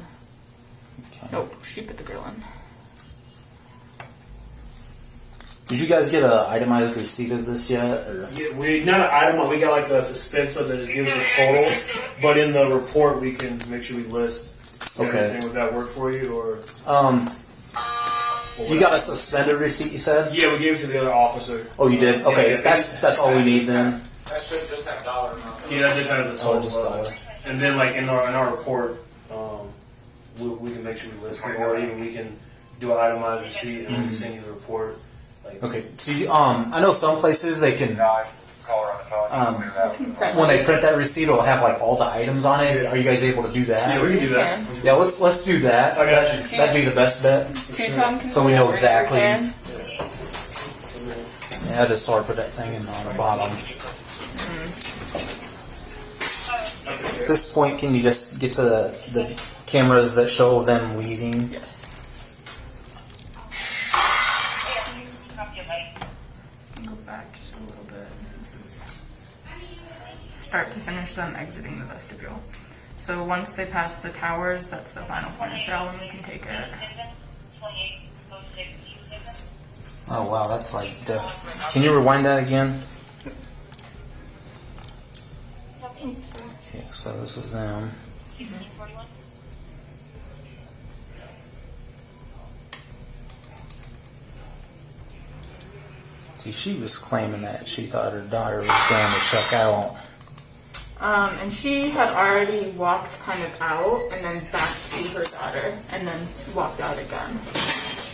Okay. Nope, she put the girl in. Did you guys get an itemized receipt of this yet? Or? Yeah, we not an item. We got like a suspense stuff that just gives the totals. But in the report, we can make sure we list everything. Would that work for you, or? You got a suspended receipt, you said? Yeah, we gave it to the other officer. Oh, you did? Okay, Yeah, that's all we need then. That should just have dollar amount. Yeah, that just has the total. And then, like in our report, we can make sure we list it, or even we can do an itemized receipt and we can send you the report. Okay. See, I know some places they can. When they print that receipt, it'll have like all the items on it. Are you guys able to do that? Yeah, we can do that. Yeah, let's do that. I got you. That'd be the best bet. So we know exactly. Yeah, I just sort of put that thing in on the bottom. At this point, can you just get to the cameras that show them leaving? Yes. Go back just a little bit. This is start to finish them exiting the vestibule. So once they pass the towers, that's the final point of sale, and we can take it. Oh wow, that's like. Can you rewind that again? Okay, so this is them. See, she was claiming that she thought her daughter was going to check out. And she had already walked kind of out and then back to her daughter and then walked out again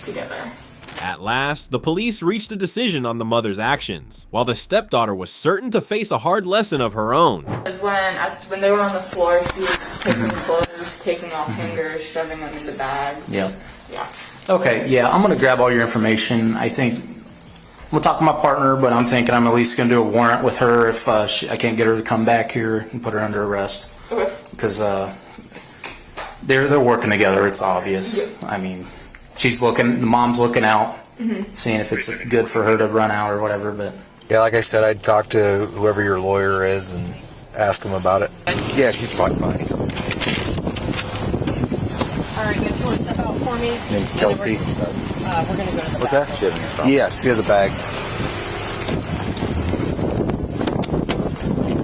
together. At last, the police reached a decision on the mother's actions, while the stepdaughter was certain to face a hard lesson of her own. Because when they were on the floor, she was taking clothes, taking off hangers, shoving them into bags. Yeah. Yeah. Okay, yeah, I'm going to grab all your information. I think I'm going to talk to my partner, but I'm thinking I'm at least going to do a warrant with her if I can't get her to come back here and put her under arrest. Okay. Because they're working together, it's obvious. Yeah. I mean, the mom's looking out, seeing if it's good for her to run out or whatever. But yeah, like I said, I'd talk to whoever your lawyer is and ask him about it. Yeah, she's probably fine. All right, you want to step out for me? Name's Kelsey. We're gonna go to the What's back. that? She has a Yes, she has a bag.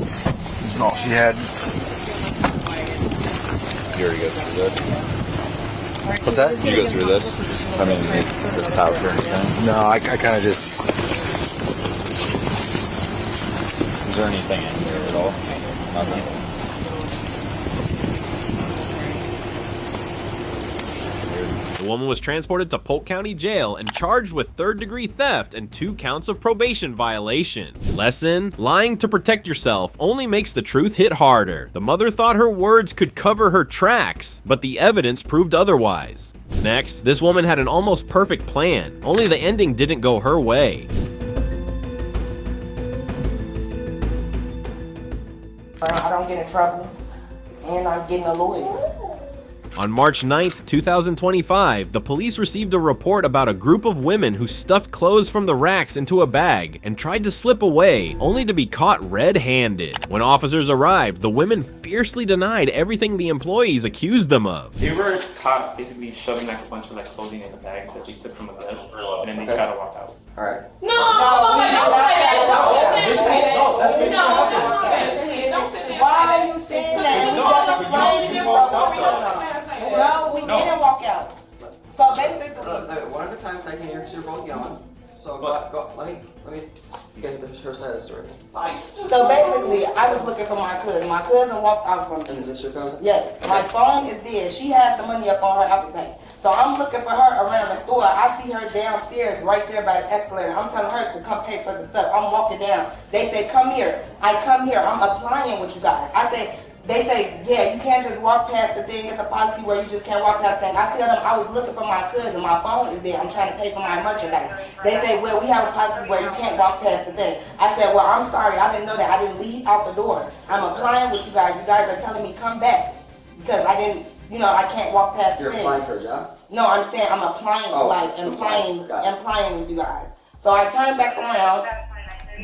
This is all she had. You already go through this? What's that? You go through this? I mean, the pouch or anything? No, I kind of just. Is there anything in here at all? Nothing? The woman was transported to Polk County Jail and charged with third-degree theft and 2 counts of probation violation. Lesson: lying to protect yourself only makes the truth hit harder. The mother thought her words could cover her tracks, but the evidence proved otherwise. Next, this woman had an almost perfect plan, only the ending didn't go her way. I don't get in trouble, and I'm getting a lawyer. On March 9th, 2025, the police received a report about a group of women who stuffed clothes from the racks into a bag and tried to slip away, only to be caught red-handed. When officers arrived, the women fiercely denied everything the employees accused them of. They were caught basically shoving like a bunch of like clothing in a bag that they took from a desk, and then they tried to walk out. All right. No, don't say that. Why are you saying that? No, we didn't walk out. So basically, One of the times I can hear you're both yelling. So go. Let me get her side of the story. So basically, I was looking for my cousin. My cousin walked out from me. And is this your cousin? Yes. My phone is dead. She has the money up on her Apple Pay. So I'm looking for her around the store. I see her downstairs right there by the escalator. I'm telling her to come pay for the stuff. I'm walking down. They say, come here. I come here. I'm applying with you guys. They say, yeah, you can't just walk past the thing. It's a policy where you just can't walk past the thing. I tell them I was looking for my cousin. My phone is there. I'm trying to pay for my merchandise. They say, well, we have a policy where you can't walk past the thing. I said, well, I'm sorry. I didn't know that. I didn't leave out the door. I'm applying with you guys. You guys are telling me come back because I didn't, I can't walk past the thing. You're applying for a job? No, I'm saying I'm applying, applying with you guys. So I turn back around.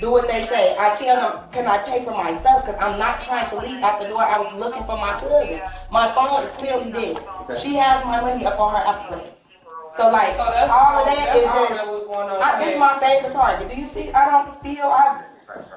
Do what they say. I tell them, can I pay for my stuff? Because I'm not trying to leave out the door. I was looking for my cousin. My phone is clearly dead. Okay. She has my money up on her Apple Pay. So all of that is just, this is my favorite Target. Do you see, I don't steal. I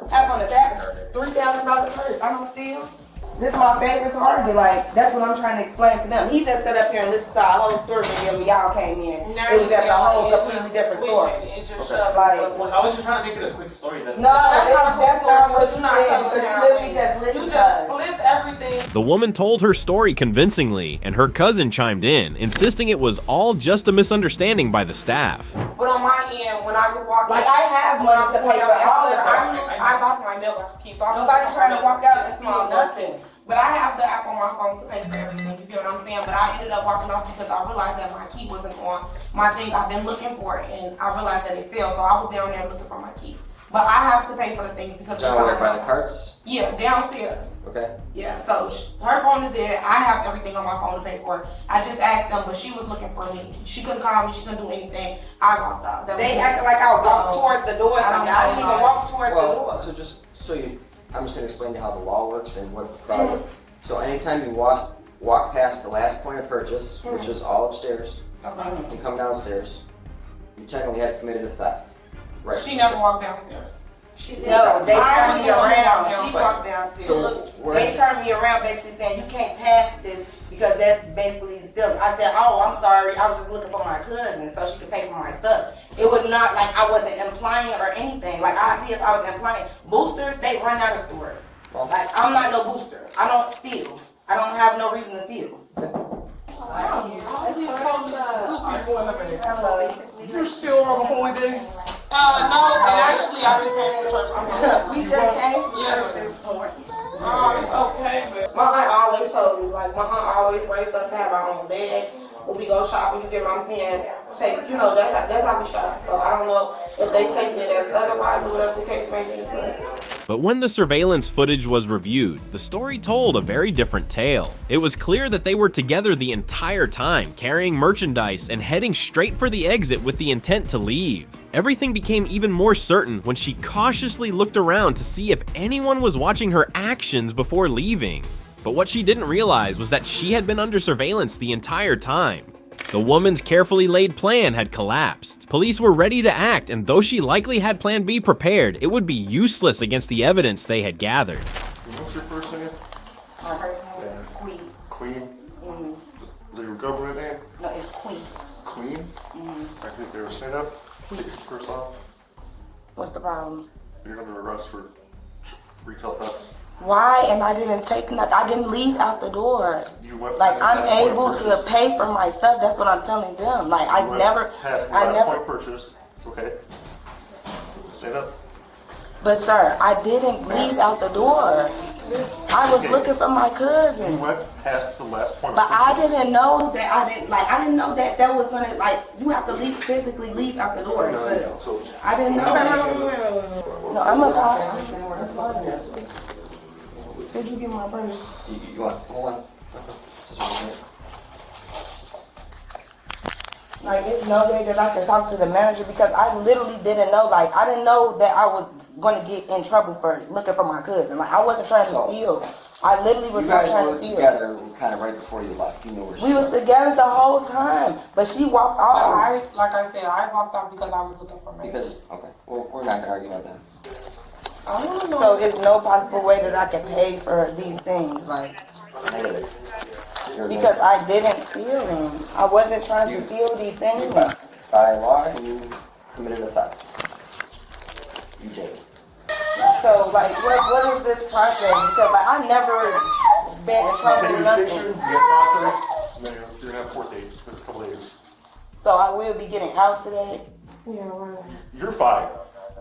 have on a $3,000 purse. I don't steal. This is my favorite Target. That's what I'm trying to explain to them. He just sat up here and listened to our whole story when y'all came in. It was just a whole completely different story. I was just trying to make it a quick story. That's not what you said, because you literally just listened to us. Flipped everything. The woman told her story convincingly, and her cousin chimed in, insisting it was all just a misunderstanding by the staff. But on my end, when I was walking, I have money to pay for all of it. I lost my mailbox key, so nobody's trying to walk out and steal nothing. But I have the app on my phone to pay for everything. You get what I'm saying? But I ended up walking off because I realized that my key wasn't on my thing. I've been looking for it, and I realized that it failed. So I was down there looking for my key. But I have to pay for the things because Down where, by the carts? Yeah, downstairs. Okay. Yeah, so her phone is there. I have everything on my phone to pay for it. I just asked them, but she was looking for me. She couldn't call me. She couldn't do anything. I walked out. They acted like I walked towards the door. I didn't even walk towards the door. I'm just going to explain to you how the law works and what the So anytime you walk past the last point of purchase, which is all upstairs, and come downstairs, you technically have committed a theft. Right. She never walked downstairs. No, they turned me around. She walked downstairs. They turned me around basically saying, you can't pass this because that's basically stealing. I said, oh, I'm sorry. I was just looking for my cousin so she could pay for my stuff. It was not like I wasn't implying or anything. I see if I was implying. Boosters, they run out of stores. I'm not no booster. I don't steal. I don't have no reason to steal. You're still on a holy day? No, and actually I've been going to church. We just came to church this morning. Oh, it's okay. But my aunt always told me, my aunt always raised us to have our own beds. When we go shopping, you get what I'm saying? That's how we shop. So I don't know if they take it as otherwise or whatever the case may be. But when the surveillance footage was reviewed, the story told a very different tale. It was clear that they were together the entire time, carrying merchandise and heading straight for the exit with the intent to leave. Everything became even more certain when she cautiously looked around to see if anyone was watching her actions before leaving. But what she didn't realize was that she had been under surveillance the entire time. The woman's carefully laid plan had collapsed. Police were ready to act, and though she likely had Plan B prepared, it would be useless against the evidence they had gathered. What's your first name? My first name is Queen. Queen? Mm-hmm. Is it your government name? No, it's Queen. Queen? Mm-hmm. I think they were set up. Take your purse off. What's the problem? You're under arrest for retail theft. Why? And I didn't take nothing. I didn't leave out the door. You went Like, past the I'm last point of able to purchase. pay for my stuff. That's what I'm telling them. Like, You went past the last point of purchase. Okay. Stand up. But sir, I didn't leave out the door. I was looking for my cousin. You went past the last point But of I purchase. didn't know that I didn't know that that was gonna, like, you have to physically leave out the door. So I didn't know that. No, I'm a call. Did you get my purse? You want? Hold on. Like, there's no way that I can talk to the manager because I literally didn't know. Like, I didn't know that I was going to get in trouble for looking for my cousin. Like, I wasn't trying to steal. I literally was You not guys trying were to steal. together kind of right before you left. You know where she We was together the whole time, but she walked off. like I said, I walked off because I was looking for my Because, okay, well, we're not going to argue about that. So it's no possible way that I can pay for these things, like, because I didn't steal them. I wasn't trying to steal these things. By law, you committed a theft. You did. So, like, what is this process? Because, like, I never been in trouble Take with your nothing. station, your process, and then you're going to have court date in a couple days. So I will be getting out today? Yeah, right. You're fine.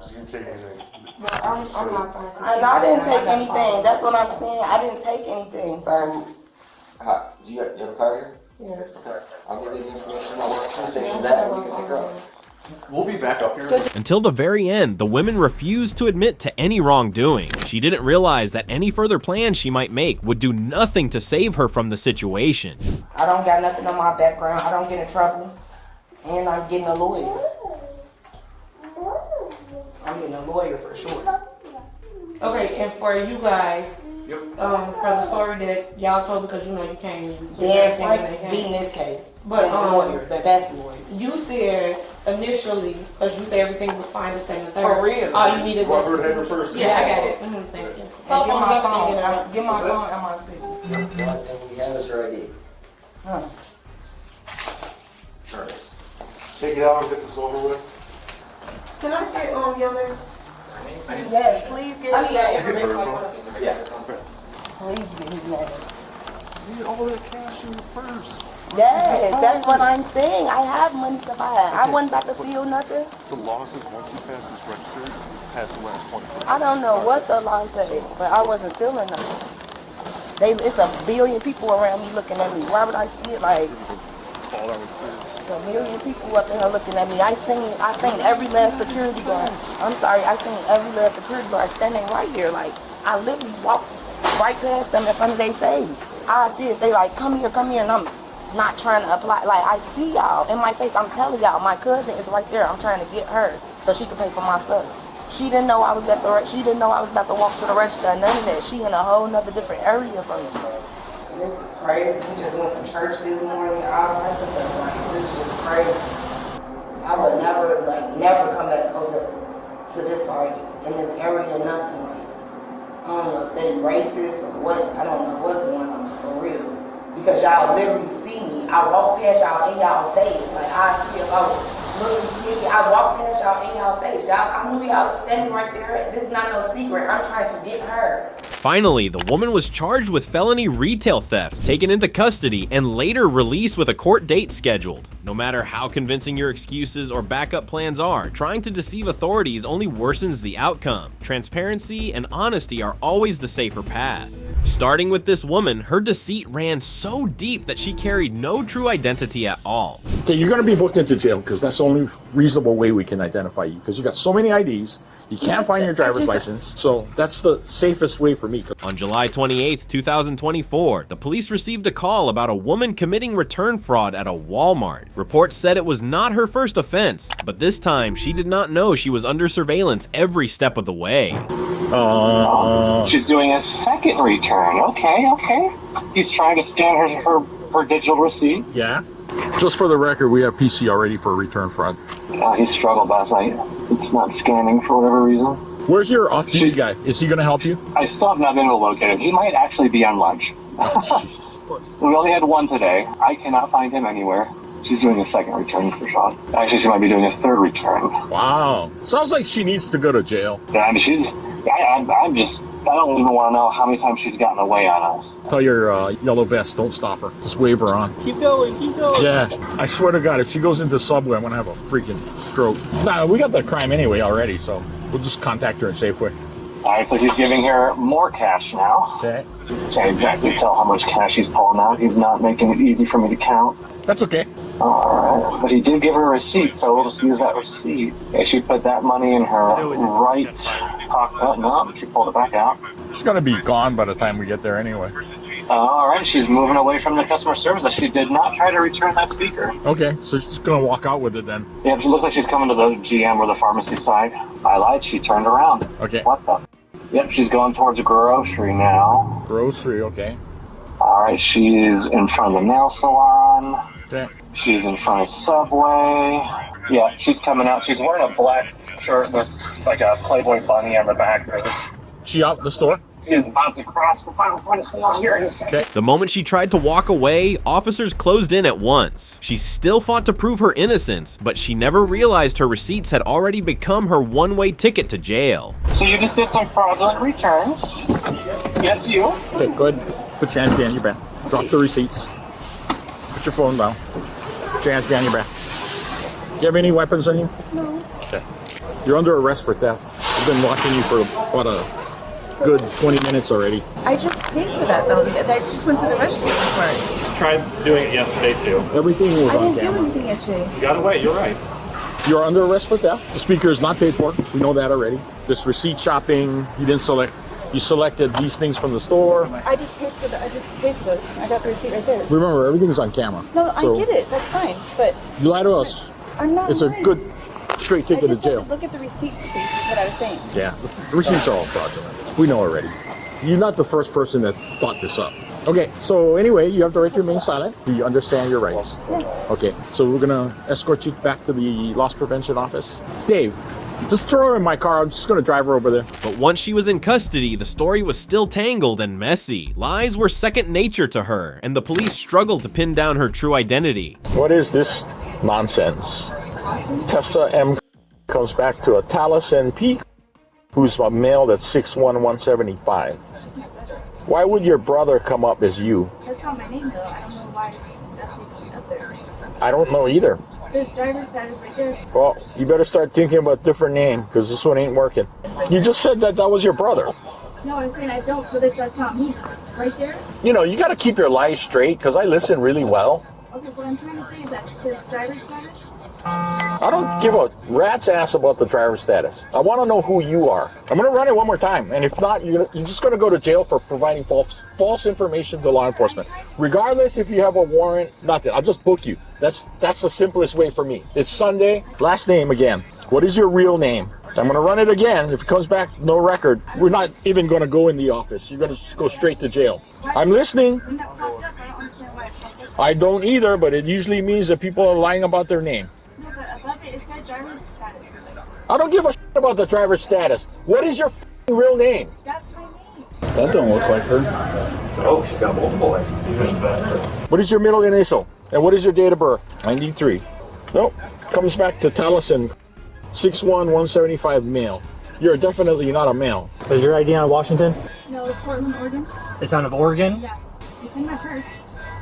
So you can take anything. I'm not fine. And I didn't take anything. That's what I'm saying. I didn't take anything, sir. Do you have a car here? Yes. Okay. I'll give you the information on where the station's at and you can pick her up. We'll be back up here. Until the very end, the woman refused to admit to any wrongdoing. She didn't realize that any further plans she might make would do nothing to save her from the situation. I don't got nothing on my background. I don't get in trouble. And I'm getting a lawyer. I'm getting a lawyer for sure. Okay, and for you guys, for the story that y'all told, because you know you came in. So Dan Frank beating this case. But the lawyer, the best lawyer. You said initially, because you said everything was fine, this, and the third. For real. All you needed was. Yeah, I got it. Thank you. So get my phone. Telephone. Get my phone and my ticket. The only thing we have is her ID. Huh. Alright. Take it out and get this over with. Can I get your name? Yes, please give me that information. Yeah. Please give me that. You need all that cash in your purse. Yes, that's what I'm saying. I have money to buy. I wasn't about to steal nothing. The law says once you pass this register, pass the last point. I don't know what the law said, but I wasn't stealing nothing. It's a billion people around me looking at me. Why would I steal? Like, All that was serious. a million people up there looking at me. I seen every last security guard. I'm sorry, I seen every last security guard standing right here. Like, I literally walked right past them in front of their face. I see if they like, come here, and I'm not trying to apply. Like, I see y'all in my face. I'm telling y'all, my cousin is right there. I'm trying to get her so she can pay for my stuff. She didn't know I was she didn't know I was about to walk to the register. None of that. She in a whole nother different area from me. This is crazy. We just went to church this morning. All type of stuff. Like, this is just crazy. I would never come back over to this Target in this area. Nothing. Like, I don't know if they racist or what. I don't know what's going on for real. Because y'all literally see me. I walk past y'all in y'all face. Like, I see if I literally see me. I walk past y'all in y'all face. I knew y'all was standing right there. This is not no secret. I'm trying to get her. Finally, the woman was charged with felony retail theft, taken into custody, and later released with a court date scheduled. No matter how convincing your excuses or backup plans are, trying to deceive authorities only worsens the outcome. Transparency and honesty are always the safer path. Starting with this woman, her deceit ran so deep that she carried no true identity at all. Okay, you're going to be booked into jail because that's the only reasonable way we can identify you, because you got so many IDs. You can't find your driver's license, so that's the safest way for me. On July 28, 2024, the police received a call about a woman committing return fraud at a Walmart. Reports said it was not her first offense, but this time she did not know she was under surveillance every step of the way. She's doing a second return. Okay. He's trying to scan her digital receipt. Yeah. Just for the record, we have PC already for return front. He struggled last night. It's not scanning for whatever reason. Where's your off-duty guy? Is he going to help you? I still have not been able to locate him. He might actually be on lunch. We only had one today. I cannot find him anywhere. She's doing a second return for Sean. Actually, she might be doing a third return. Wow. Sounds like she needs to go to jail. Yeah, I mean, I don't even want to know how many times she's gotten away on us. Tell your yellow vest, don't stop her. Just wave her on. Keep going, keep going. Yeah, I swear to God, if she goes into Subway, I'm going to have a freaking stroke. Nah, we got the crime anyway already, so we'll just contact her in Safeway. All right, so he's giving her more cash now. Okay. Can't exactly tell how much cash he's pulling out. He's not making it easy for me to count. That's okay. All right, but he did give her a receipt, so we'll just use that receipt. Okay, she put that money in her right pocket. Oh, no, she pulled it back out. It's going to be gone by the time we get there anyway. All right, she's moving away from the customer service. She did not try to return that speaker. Okay, so she's going to walk out with it then. Yeah, she looks like she's coming to the GM or the pharmacy side. I lied, she turned around. Okay. What the? Yep, she's going towards a grocery now. Grocery, okay. All right, she's in front of the nail salon. Okay. She's in front of Subway. Yeah, she's coming out. She's wearing a black shirt with like a Playboy bunny on the back of it. She out the store? She's about to cross the final point of sale here in a second. The moment she tried to walk away, officers closed in at once. She still fought to prove her innocence, but she never realized her receipts had already become her one-way ticket to jail. So you just did some fraudulent returns. Yes, you. Okay, go ahead. Put your hands behind your back. Drop the receipts. Put your phone down. Put your hands behind your back. Do you have any weapons on you? No. Okay. You're under arrest for theft. I've been watching you for about a good 20 minutes already. I just paid for that though. I just went to the registry for it. Tried doing it yesterday too. Everything was I on didn't do camera. anything yesterday. You got away, you're right. You're under arrest for theft. The speaker is not paid for. We know that already. This receipt shopping, you didn't select. You selected these things from the store. I just paid for those. I got the receipt right there. Remember, everything's on camera. No, So I get it. That's fine. But you lie to us. I'm not It's a lying. good straight I ticket to just said jail. look at the receipts, please. Is what I was saying. Yeah, the receipts are all fraudulent. We know already. You're not the first person that thought this up. Okay, so anyway, you have the right to remain silent. Do you understand your rights? Okay, so we're gonna escort you back to the loss prevention office. Dave, just throw her in my car. I'm just gonna drive her over there. But once she was in custody, the story was still tangled and messy. Lies were second nature to her, and the police struggled to pin down her true identity. What is this nonsense? Tessa M comes back to a Taliesin P, who's a male that's 6'1", 175. Why would your brother come up as you? That's not my name though. I don't know why that's even up there. I don't know either. There's driver's status right there. Well, you better start thinking about a different name, because this one ain't working. You just said that that was your brother. No, I'm saying I don't, but that's not me. Right there? You know, you got to keep your lies straight, because I listen really well. Okay, what I'm trying to say is that there's driver's status. I don't give a rat's ass about the driver's status. I want to know who you are. I'm going to run it one more time, and if not, you're just going to go to jail for providing false information to law enforcement. Regardless if you have a warrant, nothing. I'll just book you. That's the simplest way for me. It's Sunday. Last name again. What is your real name? I'm going to run it again. If it comes back, no record, we're not even going to go in the office. You're going to go straight to jail. I'm listening. I don't either, but it usually means that people are lying about their name. No, but above it, it said driver's status. I don't give a shit about the driver's status. What is your real name? That's my name. That don't look like her. Oh, she's got multiple names. What is your middle initial? And what is your date of birth? 93. Nope. Comes back to Taliesin, 6'1", 175 male. You're definitely not a male. Is your ID out of Washington? No, it's Portland, Oregon. It's out of Oregon? Yeah. It's in my purse.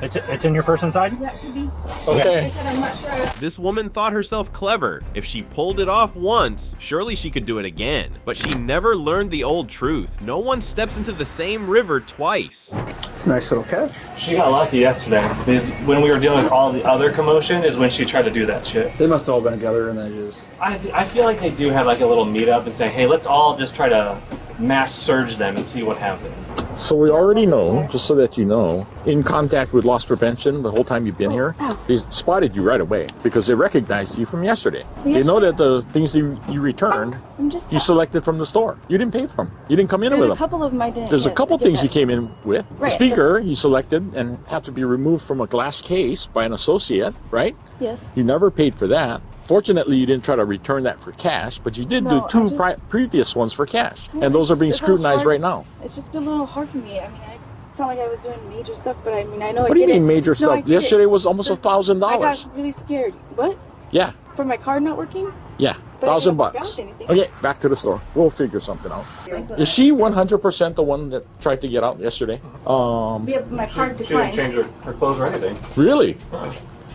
It's in your purse inside? Yeah, it should be. Okay. I said I'm not sure. This woman thought herself clever. If she pulled it off once, surely she could do it again. But she never learned the old truth. No one steps into the same river twice. It's a nice little catch. She got lucky yesterday. Because when we were dealing with all the other commotion is when she tried to do that shit. They must have all been together and they just... I feel like they do have like a little meetup and say, hey, let's all just try to mass surge them and see what happens. So we already know, just so that you know, in contact with loss prevention the whole time you've been here, they spotted you right away because they recognized you from yesterday. They know that the things you returned, you selected from the store. You didn't pay for them. You didn't come in with them. There's a couple of them I didn't. There's a couple things you came in with. The Right. speaker you selected and had to be removed from a glass case by an associate, right? Yes. You never paid for that. Fortunately, you didn't try to return that for cash, but you did do two previous ones for cash, and those are being scrutinized right now. It's just been a little hard for me. I mean, it's not like I was doing major stuff, but I mean, I know. What do you mean major stuff? Yesterday was almost $1,000. I got really scared. What? Yeah. For my card not working? Yeah, But I didn't $1,000. walk out anything. Okay, back to the store. We'll figure something out. Is she 100% the one that tried to get out yesterday? Yeah, my card declined. She didn't change her clothes or anything. Really?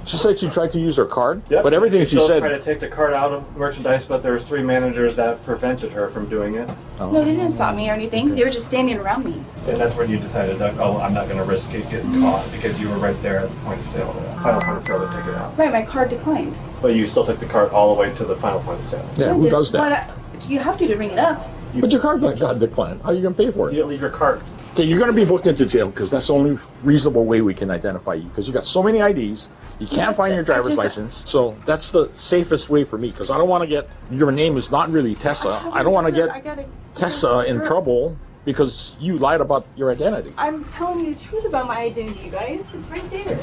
She said she tried to use her card, Yep. but everything she still said. tried to take the card out of merchandise, but there was 3 managers that prevented her from doing it. No, they didn't stop me or anything. They were just standing around me. And that's when you decided that, oh, I'm not going to risk it getting caught because you were right there at the point of sale, final point of sale to take it out. Right, my card declined. But you still took the card all the way to the final point of sale. Yeah, who does that? But you have to ring it up. But your card got declined. How are you going to pay for it? You didn't leave your card. Okay, you're going to be booked into jail because that's the only reasonable way we can identify you because you got so many IDs. You can't find your driver's license. So that's the safest way for me because I don't want to get, your name is not really Tessa. I don't want to get Tessa in trouble because you lied about your identity. I'm telling you the truth about my identity, you guys. It's right there.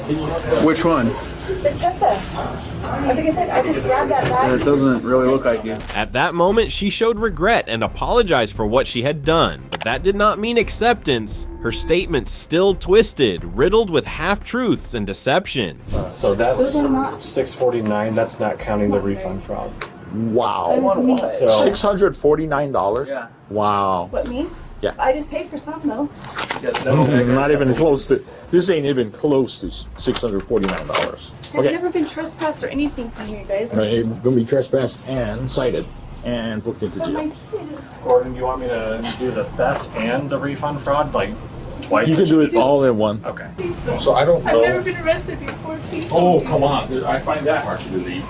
Which one? The Tessa. Like I said, I just grabbed that bag. It doesn't really look like you. At that moment, she showed regret and apologized for what she had done, but that did not mean acceptance. Her statement still twisted, riddled with half-truths and deception. So that's $649. That's not counting the refund fraud. Wow. So $649? Yeah. Wow. What, me? Yeah. I just paid for some, though. Not even close to, this ain't even close to $649. I've never been trespassed or anything from you guys. Right, going to be trespassed and cited and booked into jail. Gordon, you want me to do the theft and the refund fraud, like twice? You can do it all in one. Okay. So I don't know. I've never been arrested before, please. Oh, come on. I find that hard to believe.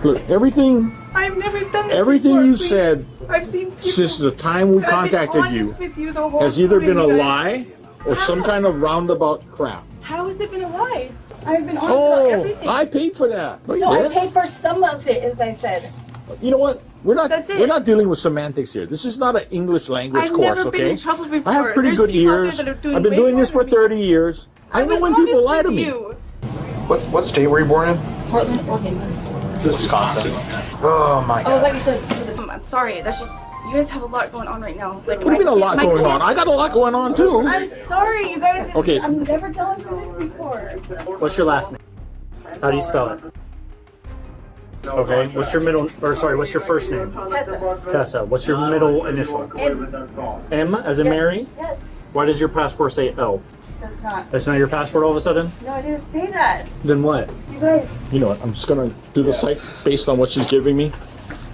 Look, everything I've never done this everything before, you please. said I've seen people. since the time we I've been contacted you honest with you the whole has either time, been a you guys. lie or some kind of roundabout crap. How has it been a lie? I've been honest about everything. I paid for that. No, I paid for some of it, as I said. You know what? That's it. We're not dealing with semantics here. This is not an English language I've course, never okay? been in trouble before. I have pretty There's good people out there ears. that are doing I've been way doing this more for than 30 years. I know when people lie to me. What state were you born in? Portland, Oregon. Wisconsin. Oh my Oh, god. like I said, I'm sorry. That's just, you guys have a lot going on right now. Like, What do you mean a lot going on? I got a lot going on too. I'm sorry, you guys. Okay. I've never done this before. What's your last name? How do you spell it? Okay. What's your middle? Or sorry, what's your first name? Tessa. Tessa. What's your middle initial? M as in Mary. Yes. Why does your passport say L? Does not. That's not your passport all of a sudden? No, I didn't say that. Then what? You guys. You know what? I'm just gonna do the site based on what she's giving me,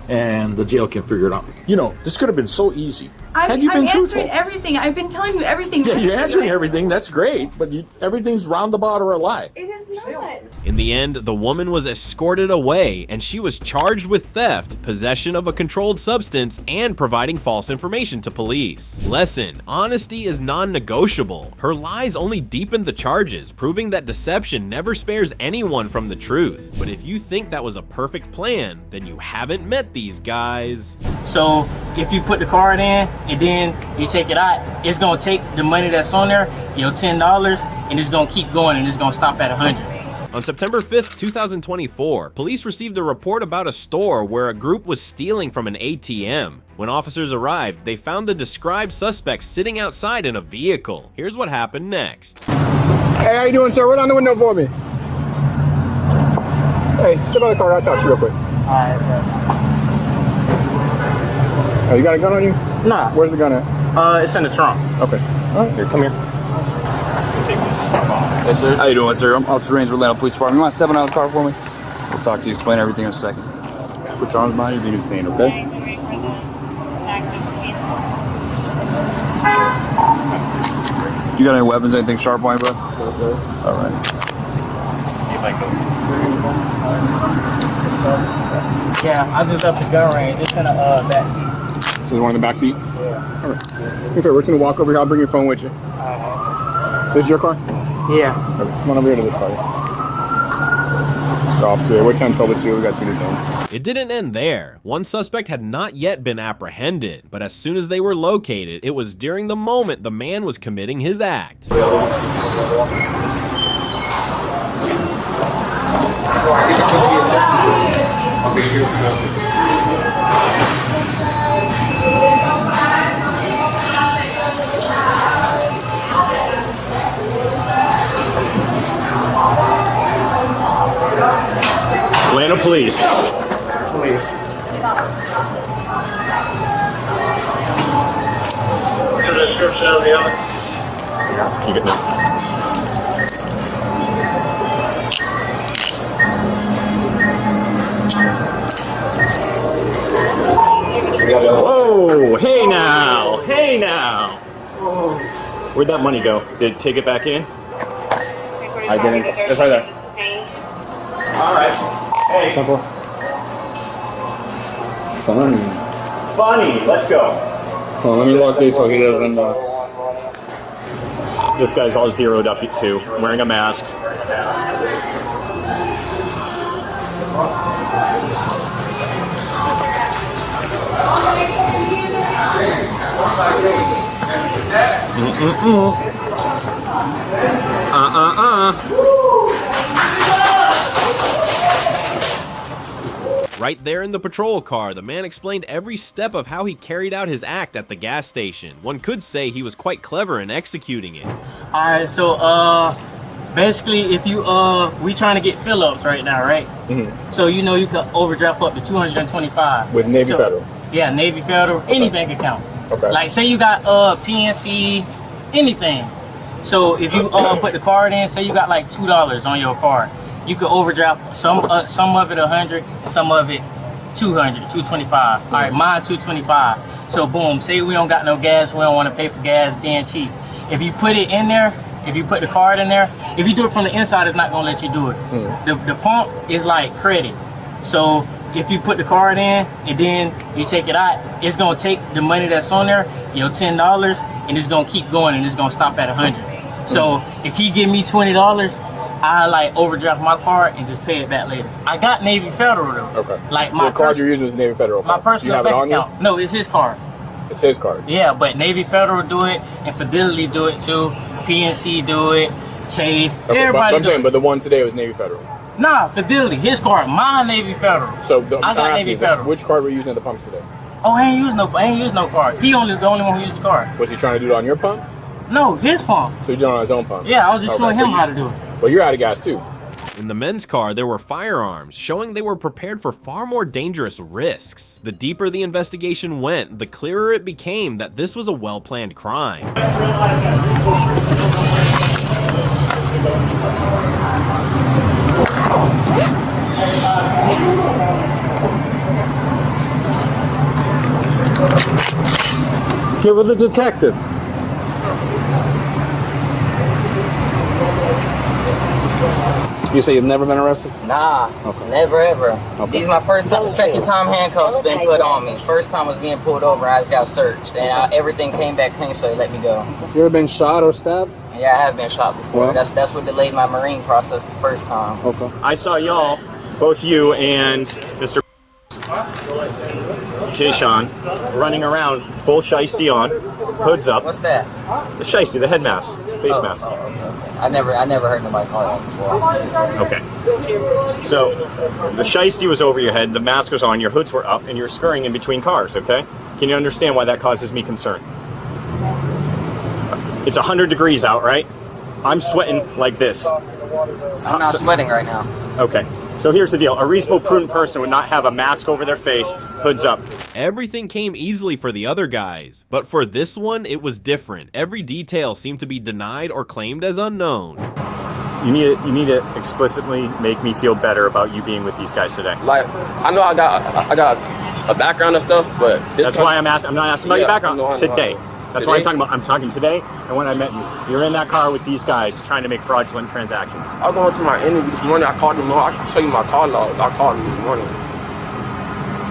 and the jail can figure it out. You know, this could have been so easy. Had you been I'm truthful. answering everything. I've been telling you everything. Yeah, you're answering everything. That's great, but everything's roundabout or a lie. It is not. In the end, the woman was escorted away and she was charged with theft, possession of a controlled substance, and providing false information to police. Lesson: honesty is non-negotiable. Her lies only deepened the charges, proving that deception never spares anyone from the truth. But if you think that was a perfect plan, then you haven't met these guys. So if you put the card in and then you take it out, it's gonna take the money that's on there, your $10, and it's gonna keep going and it's gonna stop at 100. On September 5th, 2024, police received a report about a store where a group was stealing from an ATM. When officers arrived, they found the described suspect sitting outside in a vehicle. Here's what happened next. Hey, how you doing, sir? Roll down the window for me. Hey, sit on the car. I'll talk to you real quick. Oh, you got a gun on you? Nah. Where's the gun at? It's in the trunk. Okay. All right, here, come here. Yes, sir. How you doing, sir? I'm Officer Ranger, Atlanta Police Department. You want to step out of the car for me? We'll talk to you, explain everything in a second. Just put your arms behind you, be detained, okay? You got any weapons, anything sharp on you, bro? All right. Yeah, I just left the gun range. It's in a back seat. So the one in the back seat? Yeah. All right. Okay, we're just gonna walk over here. I'll bring your phone with you. This is your car? Yeah. Okay, come on over here to this car. We're off to it. We're 10, 12, and 2. We got 2 to 10. It didn't end there. One suspect had not yet been apprehended, but as soon as they were located, it was during the moment the man was committing his act. Atlanta Police. You get this. Whoa! Hey now! Hey now! Where'd that money go? Did it take it back in? I didn't. It's right there. Alright. Hey. Funny. Funny, let's go. Hold on, let me lock these so he doesn't. This guy's all zeroed up too, wearing a mask. Right there in the patrol car, the man explained every step of how he carried out his act at the gas station. One could say he was quite clever in executing it. Alright, so basically if you we trying to get fill-ups right now, right? Mm-hmm. So you know you could overdraft up to 225 with Navy Federal. Yeah, Navy Federal, any bank account. Okay. Like say you got PNC, anything. So if you put the card in, say you got like $2 on your card, you could overdraft some of it 100, some of it 200, 225. All right, mine 225. So boom, say we don't got no gas, we don't want to pay for gas being cheap. If you put it in there, if you put the card in there, if you do it from the inside, it's not gonna let you do it. The pump is like credit. So if you put the card in and then you take it out, it's gonna take the money that's on there, your $10, and it's gonna keep going and it's gonna stop at 100. So if he give me $20, I like overdraft my card and just pay it back later. I got Navy Federal though. Okay. Like so my the card you're using is Navy Federal. My personal you have bank it on account. You? No, it's his card. It's his card. Yeah, but Navy Federal do it, and Fidelity do it too. PNC do it. Chase. Okay, Everybody. I'm saying, but the one today was Navy Federal. Nah, Fidelity. His card. Mine Navy Federal. So I got Navy Federal. Which card were you using at the pumps today? Oh, I ain't used no card. He the only one who used the card. Was he trying to do it on your pump? No, his pump. So he did it on his own pump? Yeah, I was just showing him how to do it. Well, you're out of gas too. In the men's car, there were firearms, showing they were prepared for far more dangerous risks. The deeper the investigation went, the clearer it became that this was a well-planned crime. Get with the detective. You say you've never been arrested? Nah, never ever. These my second time handcuffs been put on me. First time was being pulled over, I just got searched, and everything came back clean, so they let me go. You ever been shot or stabbed? Yeah, I have been shot before. Well, that's what delayed my Marine process the first time. Okay. I saw y'all, both you and Mr. Jay-Sean, running around full shiesty on, hoods up. What's that? The shiesty, the head mask, face mask. I never heard nobody call that before. Okay. So the shiesty was over your head, the mask was on, your hoods were up, and you're scurrying in between cars, okay? Can you understand why that causes me concern? It's 100 degrees out, right? I'm sweating like this. I'm not sweating right now. Okay. So here's the deal. A reasonable, prudent person would not have a mask over their face, hoods up. Everything came easily for the other guys, but for this one, it was different. Every detail seemed to be denied or claimed as unknown. You need to explicitly make me feel better about you being with these guys today. Like, I know I got a background and stuff, but that's why I'm asking. I'm not asking about your background today. That's what I'm talking about. I'm talking today and when I met you. You're in that car with these guys trying to make fraudulent transactions. I was going to my interview this morning. I called them. I can show you my call log. I called them this morning.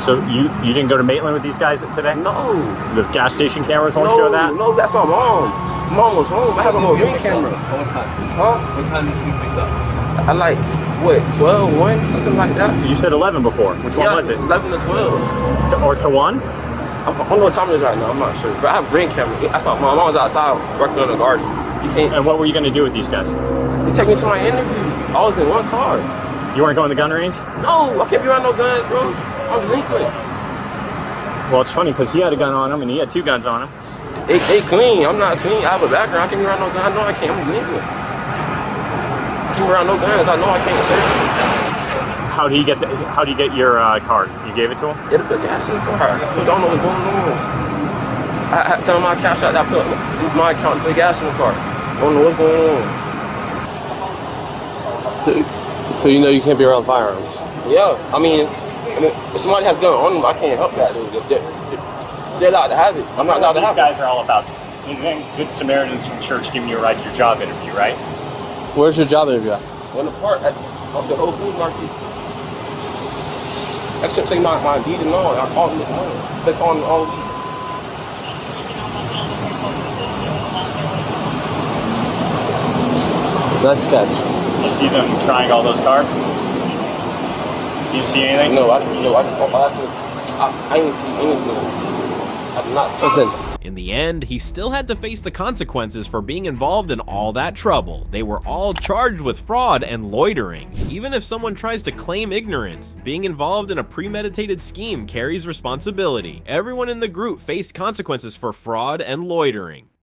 So you didn't go to Maitland with these guys today? No. The gas station cameras won't show that? No, that's my mom. Mom was home. I have a whole ring camera. What time? Huh? What time did you get picked up? I like, what, 12, 1, something like that? You said 11 before. Which one was it? 11 to 12. Or to 1? I don't know what time it is right now. I'm not sure. But I have a ring camera. I thought my mom was outside working on the garden. You can't. And what were you going to do with these guys? They take me to my interview. I was in one car. You weren't going to the gun range? No, I can't be around no guns, bro. I'm delinquent. Well, it's funny because he had a gun on him and he had 2 guns on him. They clean. I'm not clean. I have a background. I can't be around no guns. I know I can't. I'm delinquent. I can't be around no guns. I know I can't search them. How do you get your card? You gave it to him? Yeah, they put gas in the car. So I don't know what's going on. I had to tell my cash out. I put my account to put gas in the car. I don't know what's going on. So you know you can't be around firearms? Yeah, I mean, if somebody has a gun on them, I can't help that. They're allowed to have it. I'm not allowed to have it. These guys are all about Good Samaritans from church giving you a ride to your job interview, right? Where's your job interview at? On the park at the Whole Foods Market. I should say my deed and all. I called them this morning. They called me all week. Nice catch. You see them trying all those cars? You didn't see anything? No, I didn't. No, I didn't see anything. I did not. Listen. In the end, he still had to face the consequences for being involved in all that trouble. They were all charged with fraud and loitering. Even if someone tries to claim ignorance, being involved in a premeditated scheme carries responsibility. Everyone in the group faced consequences for fraud and loitering.